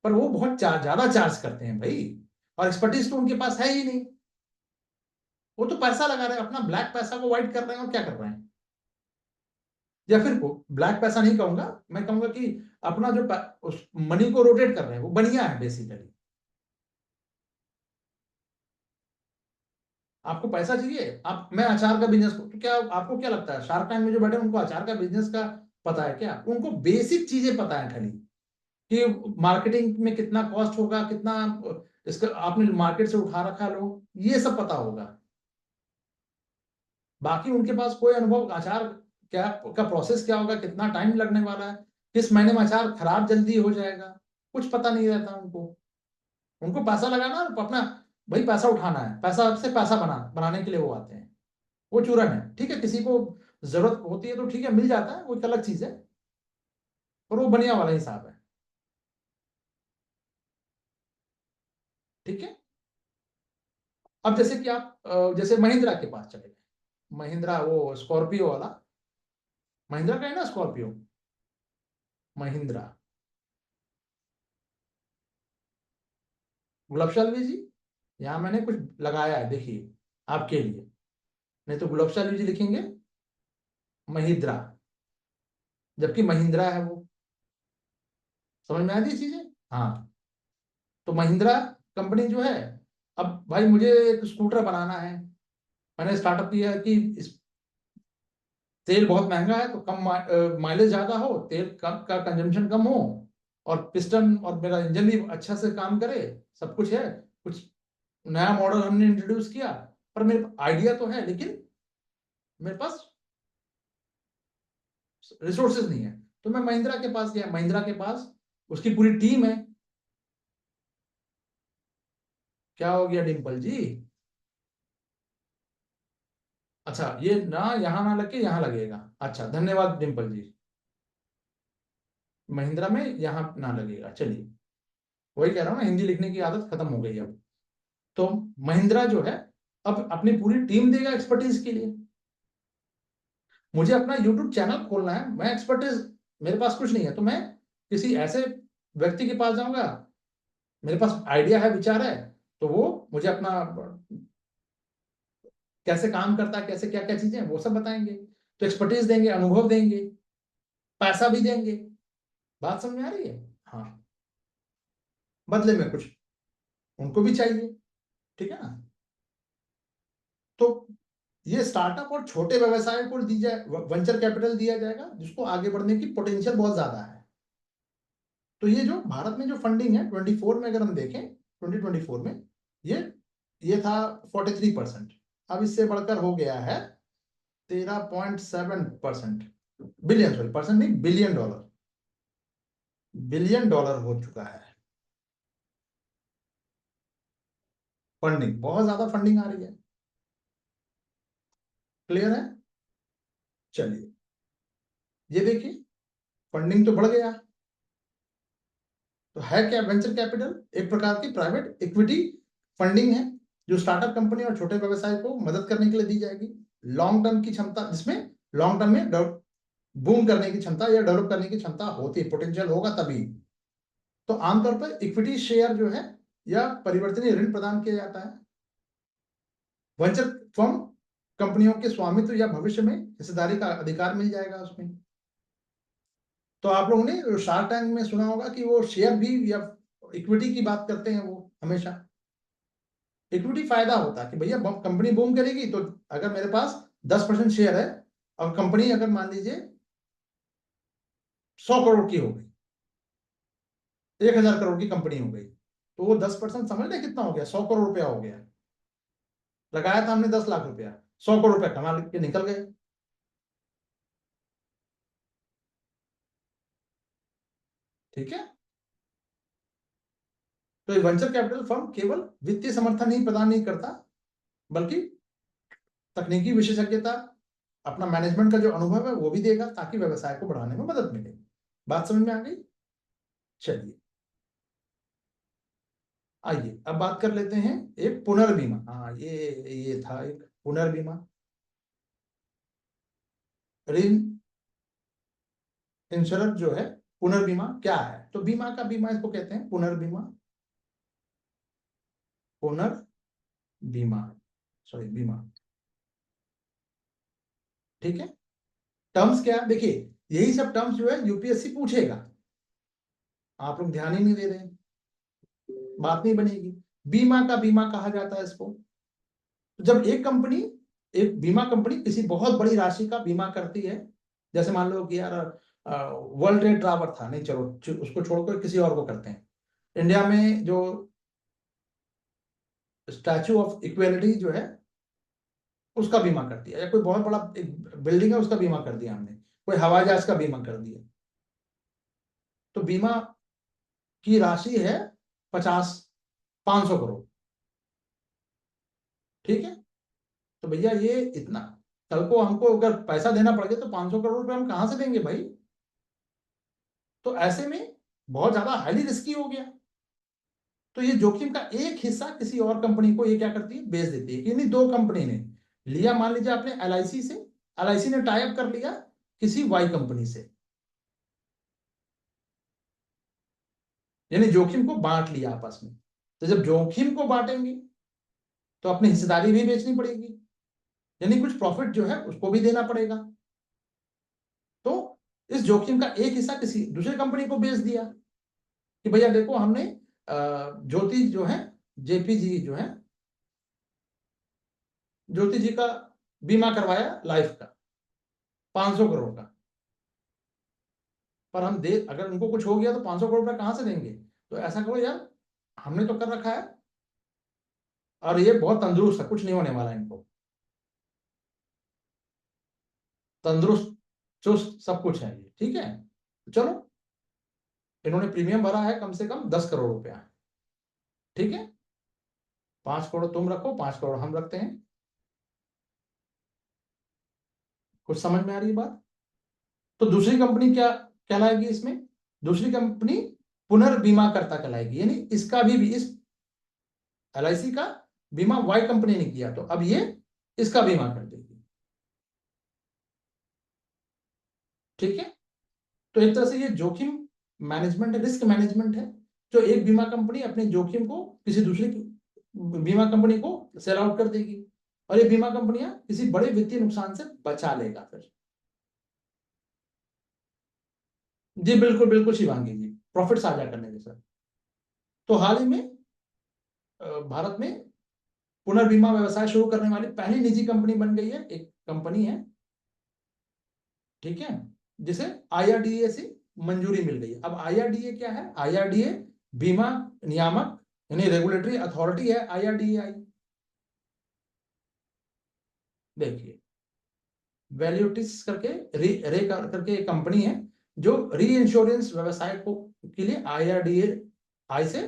पर वो बहुत ज्यादा चार्ज करते हैं भाई, और एक्सपर्टीज तो उनके पास है ही नहीं। वो तो पैसा लगा रहे हैं, अपना ब्लैक पैसा को व्हाइट कर रहे हैं, और क्या कर रहे हैं, या फिर को ब्लैक पैसा नहीं कहूंगा, मैं कहूंगा कि अपना जो उस मनी को रोटेट कर रहे हैं, वो बढ़िया है बेसिकली। आपको पैसा चाहिए, आप, मैं अचार का बिजनेस, तो क्या आपको क्या लगता है शार्क टैंक में जो बैठे हैं, उनको अचार का बिजनेस का पता है क्या? उनको बेसिक चीजें पता है खाली, कि मार्केटिंग में कितना कॉस्ट होगा, कितना इसका आपने मार्केट से उठा रखा लो, ये सब पता होगा। बाकी उनके पास कोई अनुभव, अचार क्या का प्रोसेस क्या होगा, कितना टाइम लगने वाला है, किस महीने में अचार खराब जल्दी हो जाएगा, कुछ पता नहीं रहता उनको। उनको पैसा लगाना और अपना, भाई पैसा उठाना है, पैसा से पैसा बनाने के लिए वो आते हैं। वो चूरन है, ठीक है, किसी को जरूरत होती है तो ठीक है, मिल जाता है, वो एक अलग चीज है, पर वो बढ़िया वाला हिसाब है। ठीक है। अब जैसे कि आप जैसे महिंद्रा के पास चले गए, महिंद्रा वो स्कॉर्पियो वाला, महिंद्रा का है ना स्कॉर्पियो, महिंद्रा। गुलाबशाल जी, यहाँ मैंने कुछ लगाया है, देखिए आपके लिए, नहीं तो गुलाबशाल जी लिखेंगे महिंद्रा, जबकि महिंद्रा है वो। समझ में आती है चीजें? हाँ। तो महिंद्रा कंपनी जो है, अब भाई मुझे एक स्कूटर बनाना है, मैंने स्टार्टअप किया है कि तेल बहुत महंगा है, तो कम माइलेज ज्यादा हो, तेल कम का कंजम्पशन कम हो, और पिस्टन और मेरा इंजन भी अच्छा से काम करे, सब कुछ है। कुछ नया मॉडल हमने इंट्रोड्यूस किया, पर मेरे आइडिया तो है, लेकिन मेरे पास रिसोर्सेज नहीं है। तो मैं महिंद्रा के पास गया, महिंद्रा के पास उसकी पूरी टीम है। क्या हो गया डिम्पल जी? अच्छा, ये ना यहाँ ना लगे, यहाँ लगेगा। अच्छा, धन्यवाद डिम्पल जी। महिंद्रा में यहाँ ना लगेगा, चलिए। वही कह रहा हूँ ना, हिंदी लिखने की आदत खत्म हो गई अब। तो महिंद्रा जो है, अब अपनी पूरी टीम देगा एक्सपर्टीज के लिए। मुझे अपना यूट्यूब चैनल खोलना है, मैं एक्सपर्टीज, मेरे पास कुछ नहीं है, तो मैं किसी ऐसे व्यक्ति के पास जाऊंगा, मेरे पास आइडिया है, विचार है, तो वो मुझे अपना कैसे काम करता है, कैसे क्या क्या चीजें हैं, वो सब बताएंगे। तो एक्सपर्टीज देंगे, अनुभव देंगे, पैसा भी देंगे। बात समझ में आ रही है? हाँ। बदले में कुछ उनको भी चाहिए, ठीक है ना? तो ये स्टार्टअप और छोटे व्यवसाय को दी जाए, वेंचर कैपिटल दिया जाएगा, जिसको आगे बढ़ने की पोटेंशियल बहुत ज्यादा है। तो ये जो भारत में जो फंडिंग है 24 में, अगर हम देखें 2024 में, ये ये था 43%, अब इससे बढ़कर हो गया है 13.7%, बिलियन, सॉरी परसेंट नहीं, बिलियन डॉलर, बिलियन डॉलर हो चुका है। फंडिंग, बहुत ज्यादा फंडिंग आ रही है। क्लियर है? चलिए, ये देखिए, फंडिंग तो बढ़ गया। तो है क्या वेंचर कैपिटल? एक प्रकार की प्राइवेट इक्विटी फंडिंग है, जो स्टार्टअप कंपनी और छोटे व्यवसाय को मदद करने के लिए दी जाएगी। लॉन्ग टर्म की क्षमता, जिसमें लॉन्ग टर्म में बूम करने की क्षमता या डेवलप करने की क्षमता होती है, पोटेंशियल होगा तभी। तो आमतौर पर इक्विटी शेयर जो है, या परिवर्तनीय ऋण प्रदान किया जाता है। वेंचर फर्म कंपनियों के स्वामित्व या भविष्य में हिस्सेदारी का अधिकार मिल जाएगा उसमें। तो आप लोगों ने शार्क टैंक में सुना होगा कि वो शेयर भी या इक्विटी की बात करते हैं, वो हमेशा इक्विटी फायदा होता है कि भैया कंपनी बूम करेगी, तो अगर मेरे पास 10% शेयर है, और कंपनी अगर मान लीजिए 100 करोड़ की हो गई, 1000 करोड़ की कंपनी हो गई, तो वो 10% समझ ले कितना हो गया, 100 करोड़ रुपया हो गया। लगाया था हमने 10 लाख रुपया, 100 करोड़ रुपया कमा के निकल गए। ठीक है। तो ये वेंचर कैपिटल फर्म केवल वित्तीय समर्थन ही प्रदान नहीं करता, बल्कि तकनीकी विशेषज्ञता, अपना मैनेजमेंट का जो अनुभव है वो भी देगा, ताकि व्यवसाय को बढ़ाने में मदद मिले। बात समझ में आ गई? चलिए, आइए अब बात कर लेते हैं एक पुनर्बीमा। हाँ, ये था एक पुनर्बीमा। री इंश्योरेंस जो है, पुनर्बीमा क्या है? तो बीमा का बीमा इसको कहते हैं पुनर्बीमा। पुनर्बीमा, सॉरी बीमा। ठीक है। टर्म्स क्या है देखिए, यही सब टर्म्स जो है यूपीएससी पूछेगा, आप लोग ध्यान ही नहीं दे रहे हैं, बात नहीं बनेगी। बीमा का बीमा कहा जाता है इसको। तो जब एक बीमा कंपनी किसी बहुत बड़ी राशि का बीमा करती है, जैसे मान लो कि यार वर्ल्ड ट्रेड टावर था, नहीं चलो उसको छोड़कर किसी और को करते हैं। इंडिया में जो स्टैचू ऑफ इक्वेलिटी जो है उसका बीमा कर दिया, या कोई बहुत बड़ा एक बिल्डिंग है उसका बीमा कर दिया हमने, कोई हवाई जहाज का बीमा कर दिया, तो बीमा की राशि है 500 करोड़। ठीक है। तो भैया ये इतना, कल को हमको अगर पैसा देना पड़ गया तो 500 करोड़ रुपए हम कहां से देंगे भाई? तो ऐसे में बहुत ज्यादा हाईली रिस्की हो गया। तो ये जोखिम का एक हिस्सा किसी और कंपनी को ये क्या करती है, बेच देती है। यानी दो कंपनी ने लिया, मान लीजिए आपने एलआईसी से, एलआईसी ने टाई अप कर लिया किसी वाई कंपनी से, यानी जोखिम को बांट लिया आपस में। तो जब जोखिम को बांटेंगे तो अपनी हिस्सेदारी भी बेचनी पड़ेगी, यानी कुछ प्रॉफिट जो है उसको भी देना पड़ेगा। तो इस जोखिम का एक हिस्सा किसी दूसरी कंपनी को बेच दिया कि भैया देखो हमने ज्योति जो है, जेपीजी जो है, ज्योति जी का बीमा करवाया लाइफ का 500 करोड़ का, पर हम दे, अगर उनको कुछ हो गया तो 500 करोड़ रुपए कहां से देंगे? तो ऐसा करो यार, हमने तो कर रखा है और ये बहुत तंदुरुस्त है, कुछ नहीं होने वाला इनको, तंदुरुस्त चुस्त सब कुछ है ये। ठीक है, चलो इन्होंने प्रीमियम भरा है कम से कम 10 करोड़ रुपया। ठीक है, 5 करोड़ तुम रखो, 5 करोड़ हम रखते हैं। कुछ समझ में आ रही है बात? तो दूसरी कंपनी क्या कहलाएगी इसमें? दूसरी कंपनी पुनर्बीमाकर्ता कहलाएगी, यानी इसका भी इस एलआईसी का बीमा वाई कंपनी ने किया, तो अब ये इसका बीमा कर देगी। ठीक है। तो एक तरह से ये जोखिम मैनेजमेंट है, रिस्क मैनेजमेंट है, जो एक बीमा कंपनी अपने जोखिम को किसी दूसरी बीमा कंपनी को सेल आउट कर देगी, और ये बीमा कंपनियां किसी बड़े वित्तीय नुकसान से बचा लेगा फिर। जी बिल्कुल बिल्कुल शिवांगी जी, प्रॉफिट साझा करने के सर। तो हाल ही में भारत में पुनर्बीमा व्यवसाय शुरू करने वाली पहली निजी कंपनी बन गई है, एक कंपनी है। ठीक है, जिसे आईआरडीए से मंजूरी मिल गई है। अब आईआरडीए क्या है? आईआरडीए बीमा नियामक यानी रेगुलेटरी अथॉरिटी है आईआरडीए। देखिए वैल्यूटिस करके रे करके एक कंपनी है जो री इंश्योरेंस व्यवसाय को के लिए आईआरडीए आई से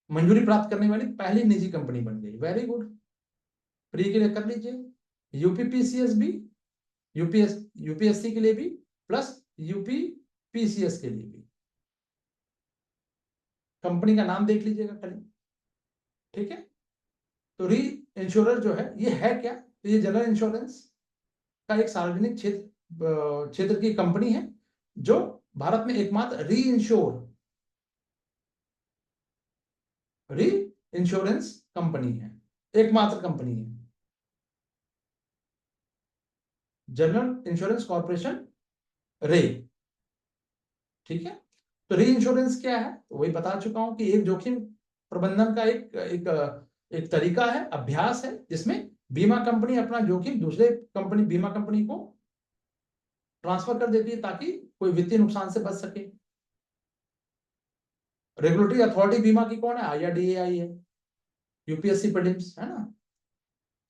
मंजूरी प्राप्त करने वाली पहली निजी कंपनी बन गई। वेरी गुड, प्री के लिए कर लीजिए, यूपीपीसीएस भी, यूपीएससी के लिए भी, प्लस यूपीपीसीएस के लिए भी। कंपनी का नाम देख लीजिएगा खाली। ठीक है। तो री इंश्योरेंस जो है ये है क्या? तो ये जनरल इंश्योरेंस का एक सार्वजनिक क्षेत्र की कंपनी है जो भारत में एकमात्र री इंश्योरेंस कंपनी है, एकमात्र कंपनी है, जनरल इंश्योरेंस कॉर्पोरेशन, रे। ठीक है। तो री इंश्योरेंस क्या है? तो वही बता चुका हूं कि एक जोखिम प्रबंधन का एक तरीका है, अभ्यास है, जिसमें बीमा कंपनी अपना जोखिम दूसरे बीमा कंपनी को ट्रांसफर कर देती है ताकि कोई वित्तीय नुकसान से बच सके। रेगुलेटरी अथॉरिटी बीमा की कौन है? आईआरडीएआई है, यूपीएससी प्रीलिम्स है ना।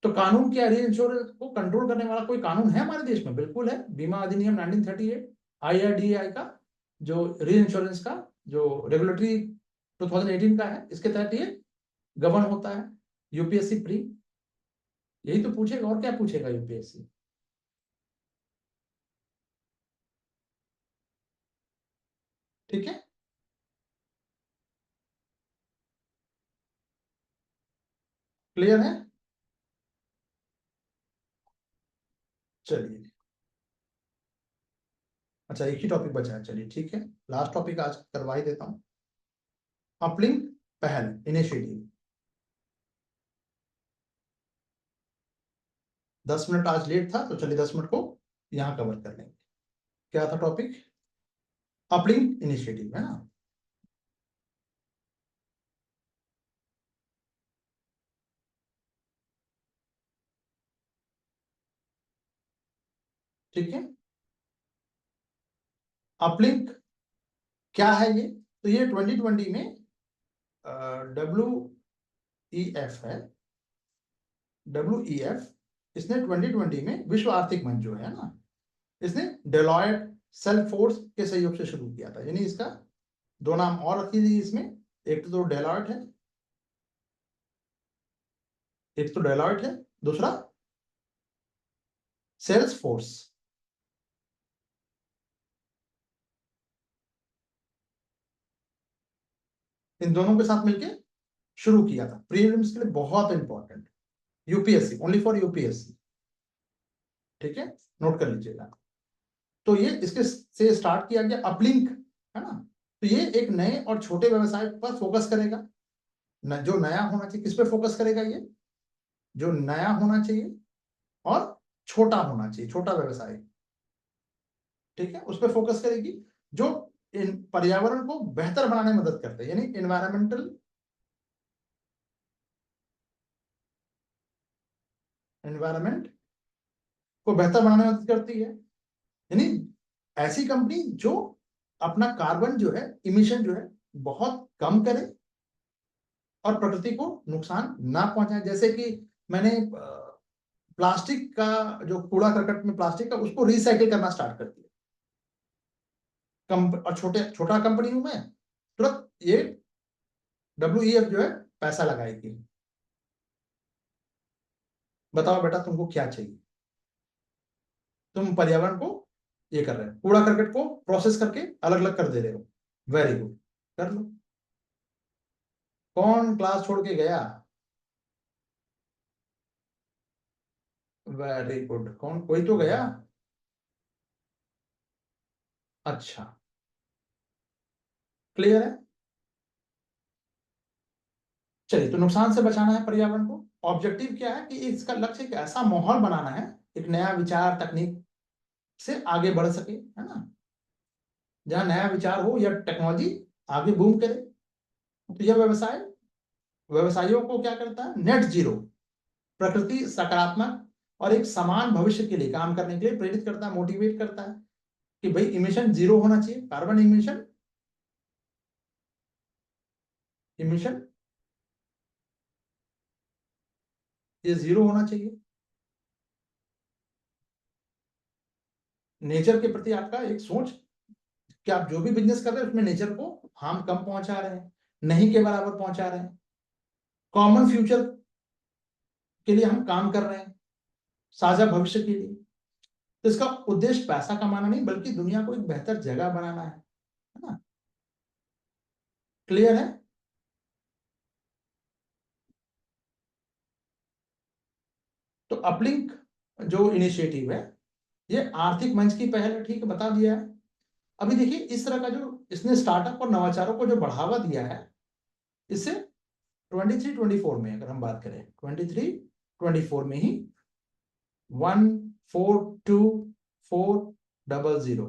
तो कानून क्या, री इंश्योरेंस को कंट्रोल करने वाला कोई कानून है हमारे देश में? बिल्कुल है, बीमा अधिनियम 1938 आईआरडीएआई का, जो री इंश्योरेंस का जो रेगुलेटरी 2018 का है, इसके तहत ये गवर्न होता है यूपीएससी प्री। यही तो पूछेगा, और क्या पूछेगा यूपीएससी? ठीक है। क्लियर है? चलिए, अच्छा एक ही टॉपिक बचा है, चलिए ठीक है, लास्ट टॉपिक आज करवा ही देता हूं। अपलिंक पहल, इनिशिएटिव। 10 मिनट आज लेट था, तो चलिए 10 मिनट को यहां कवर कर लेंगे। क्या था टॉपिक? अपलिंक इनिशिएटिव, है ना? ठीक है, अपलिंक क्या है ये? तो ये 2020 में WEF है, WEF। इसने 2020 में विश्व आर्थिक मंच जो है ना, इसने डेलॉयट सेल्फोर्स के सहयोग से शुरू किया था। यानी इसका दो नाम और रखी थी इसमें, एक तो डेलॉयट है, एक तो डेलॉयट है, दूसरा सेल्सफोर्स। इन दोनों के साथ मिलके शुरू किया था। प्रीलिम्स के लिए बहुत important, UPSC, only for UPSC, ठीक है, नोट कर लीजिएगा। तो ये इसके से स्टार्ट किया गया अपलिंक, है ना? तो ये एक नए और छोटे व्यवसाय पर फोकस करेगा। जो नया होना चाहिए, किस पे फोकस करेगा ये? जो नया होना चाहिए और छोटा होना चाहिए, छोटा व्यवसाय, ठीक है, उस पर फोकस करेगी। जो इन पर्यावरण को बेहतर बनाने में मदद करते हैं, यानी एनवायरमेंट को बेहतर बनाने में मदद करती है। यानी ऐसी कंपनी जो अपना कार्बन जो है, इमिशन जो है, बहुत कम करे और प्रकृति को नुकसान ना पहुंचाए। जैसे कि मैंने प्लास्टिक का, जो कूड़ा करकट में प्लास्टिक का, उसको रिसाइकिल करना स्टार्ट कर दिया। और छोटा कंपनी हूं मैं, तुरंत ये WEF जो है पैसा लगाएगी। बताओ बेटा, तुमको क्या चाहिए? तुम पर्यावरण को ये कर रहे हो, कूड़ा करकट को प्रोसेस करके अलग अलग कर दे रहे हो, वेरी गुड, कर लो। कौन क्लास छोड़ के गया? वेरी गुड, कौन, कोई तो गया। अच्छा, क्लियर है। चलिए, तो नुकसान से बचाना है पर्यावरण को। ऑब्जेक्टिव क्या है कि इसका लक्ष्य एक ऐसा माहौल बनाना है, एक नया विचार तकनीक से आगे बढ़ सके, है ना? जहां नया विचार हो या टेक्नोलॉजी आगे बूम करे। तो यह व्यवसायियों को क्या करता है? नेट जीरो, प्रकृति सकारात्मक और एक समान भविष्य के लिए काम करने के लिए प्रेरित करता है, मोटिवेट करता है कि भाई इमिशन जीरो होना चाहिए, कार्बन इमिशन, इमिशन ये जीरो होना चाहिए। नेचर के प्रति आपका एक सोच कि आप जो भी बिजनेस कर रहे हैं उसमें नेचर को हार्म कम पहुंचा रहे हैं, नहीं के बराबर पहुंचा रहे हैं, कॉमन फ्यूचर के लिए हम काम कर रहे हैं, साझा भविष्य के लिए। तो इसका उद्देश्य पैसा कमाना नहीं, बल्कि दुनिया को एक बेहतर जगह बनाना है ना? क्लियर है? तो अपलिंक जो इनिशिएटिव है, ये आर्थिक मंच की पहल है, ठीक है, बता दिया है। अभी देखिए, इस तरह का जो इसने स्टार्टअप और नवाचारों को जो बढ़ावा दिया है, इससे 23-24 में अगर हम बात करें, 23-24 में ही 142,400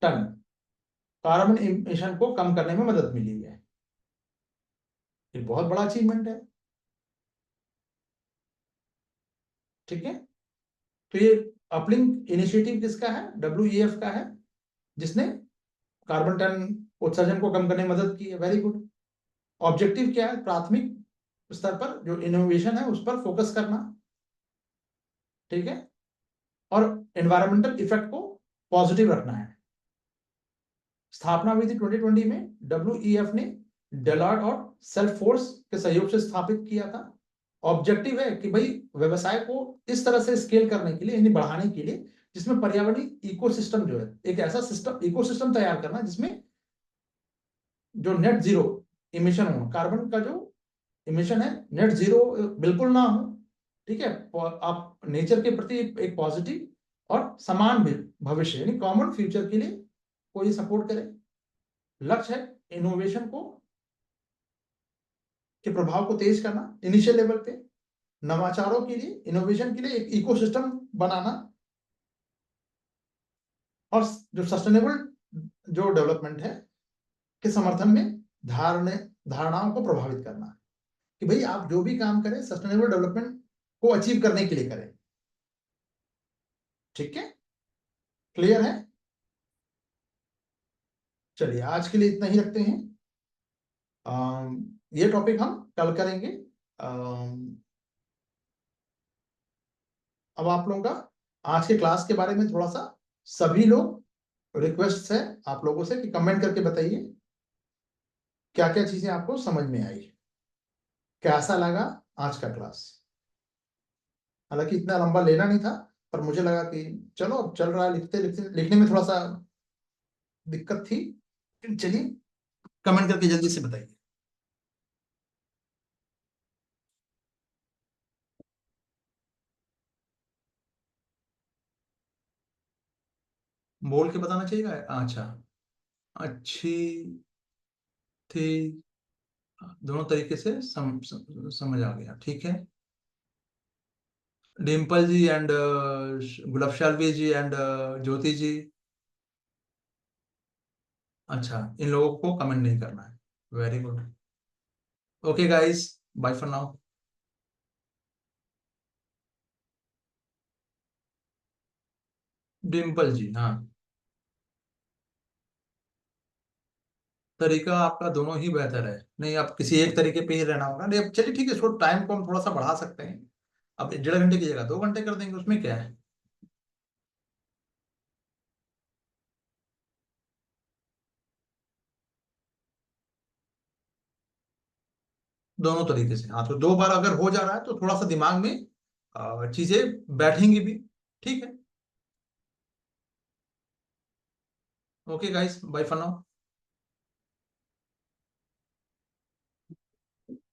टन कार्बन इमिशन को कम करने में मदद मिली है। ये बहुत बड़ा अचीवमेंट है, ठीक है। तो ये अपलिंक इनिशिएटिव किसका है? WEF का है, जिसने कार्बन टन उत्सर्जन को कम करने में मदद की है, वेरी गुड। ऑब्जेक्टिव क्या है? प्राथमिक स्तर पर जो इनोवेशन है उस पर फोकस करना, ठीक है, और एनवायरमेंटल इफेक्ट को पॉजिटिव रखना है। स्थापना हुई थी 2020 में, WEF ने डेलॉयट और सेल्फोर्स के सहयोग से स्थापित किया था। ऑब्जेक्टिव है कि भाई व्यवसाय को इस तरह से स्केल करने के लिए, यानी बढ़ाने के लिए, जिसमें पर्यावरणीय इकोसिस्टम जो है, एक ऐसा सिस्टम, इकोसिस्टम तैयार करना जिसमें जो नेट जीरो इमिशन हो, कार्बन का जो इमिशन है, नेट जीरो बिल्कुल ना हो, ठीक है। आप नेचर के प्रति एक पॉजिटिव और समान भविष्य यानी कॉमन फ्यूचर के लिए कोई सपोर्ट करे। लक्ष्य है इनोवेशन को के प्रभाव को तेज करना इनिशियल लेवल पे, नवाचारों के लिए, इनोवेशन के लिए एक इकोसिस्टम बनाना, और जो सस्टेनेबल जो डेवलपमेंट है के समर्थन में धारणाओं को प्रभावित करना है कि भाई आप जो भी काम करें सस्टेनेबल डेवलपमेंट को अचीव करने के लिए करें। ठीक है, क्लियर है? चलिए आज के लिए इतना ही रखते हैं। ये टॉपिक हम कल करेंगे। अब आप लोगों का आज के क्लास के बारे में थोड़ा सा सभी लोग रिक्वेस्ट है आप लोगों से कि कमेंट करके बताइए क्या क्या चीजें आपको समझ में आई, कैसा लगा आज का क्लास। हालांकि इतना लंबा लेना नहीं था, पर मुझे लगा कि चलो अब चल रहा है, लिखते लिखते लिखने में थोड़ा सा दिक्कत थी। चलिए कमेंट करके जल्दी से बताइए। बोल के बताना चाहिए। अच्छा, अच्छी थी, दोनों तरीके से समझ आ गया। ठीक है, डिम्पल जी एंड गुलाबशालवी जी एंड ज्योति जी। अच्छा, इन लोगों को कमेंट नहीं करना है। Very good. Okay guys, bye for now. Dimple ji, हाँ। तरीका आपका दोनों ही बेहतर है। नहीं, आप किसी एक तरीके पे ही रहना होगा। नहीं, अब चलिए ठीक है, इसको टाइम को हम थोड़ा सा बढ़ा सकते हैं। अब 1.5 घंटे की जगह 2 घंटे कर देंगे, उसमें क्या है। दोनों तरीके से, हाँ। तो 2 बार अगर हो जा रहा है तो थोड़ा सा दिमाग में चीजें बैठेंगी भी। ठीक है। Okay guys, bye for now.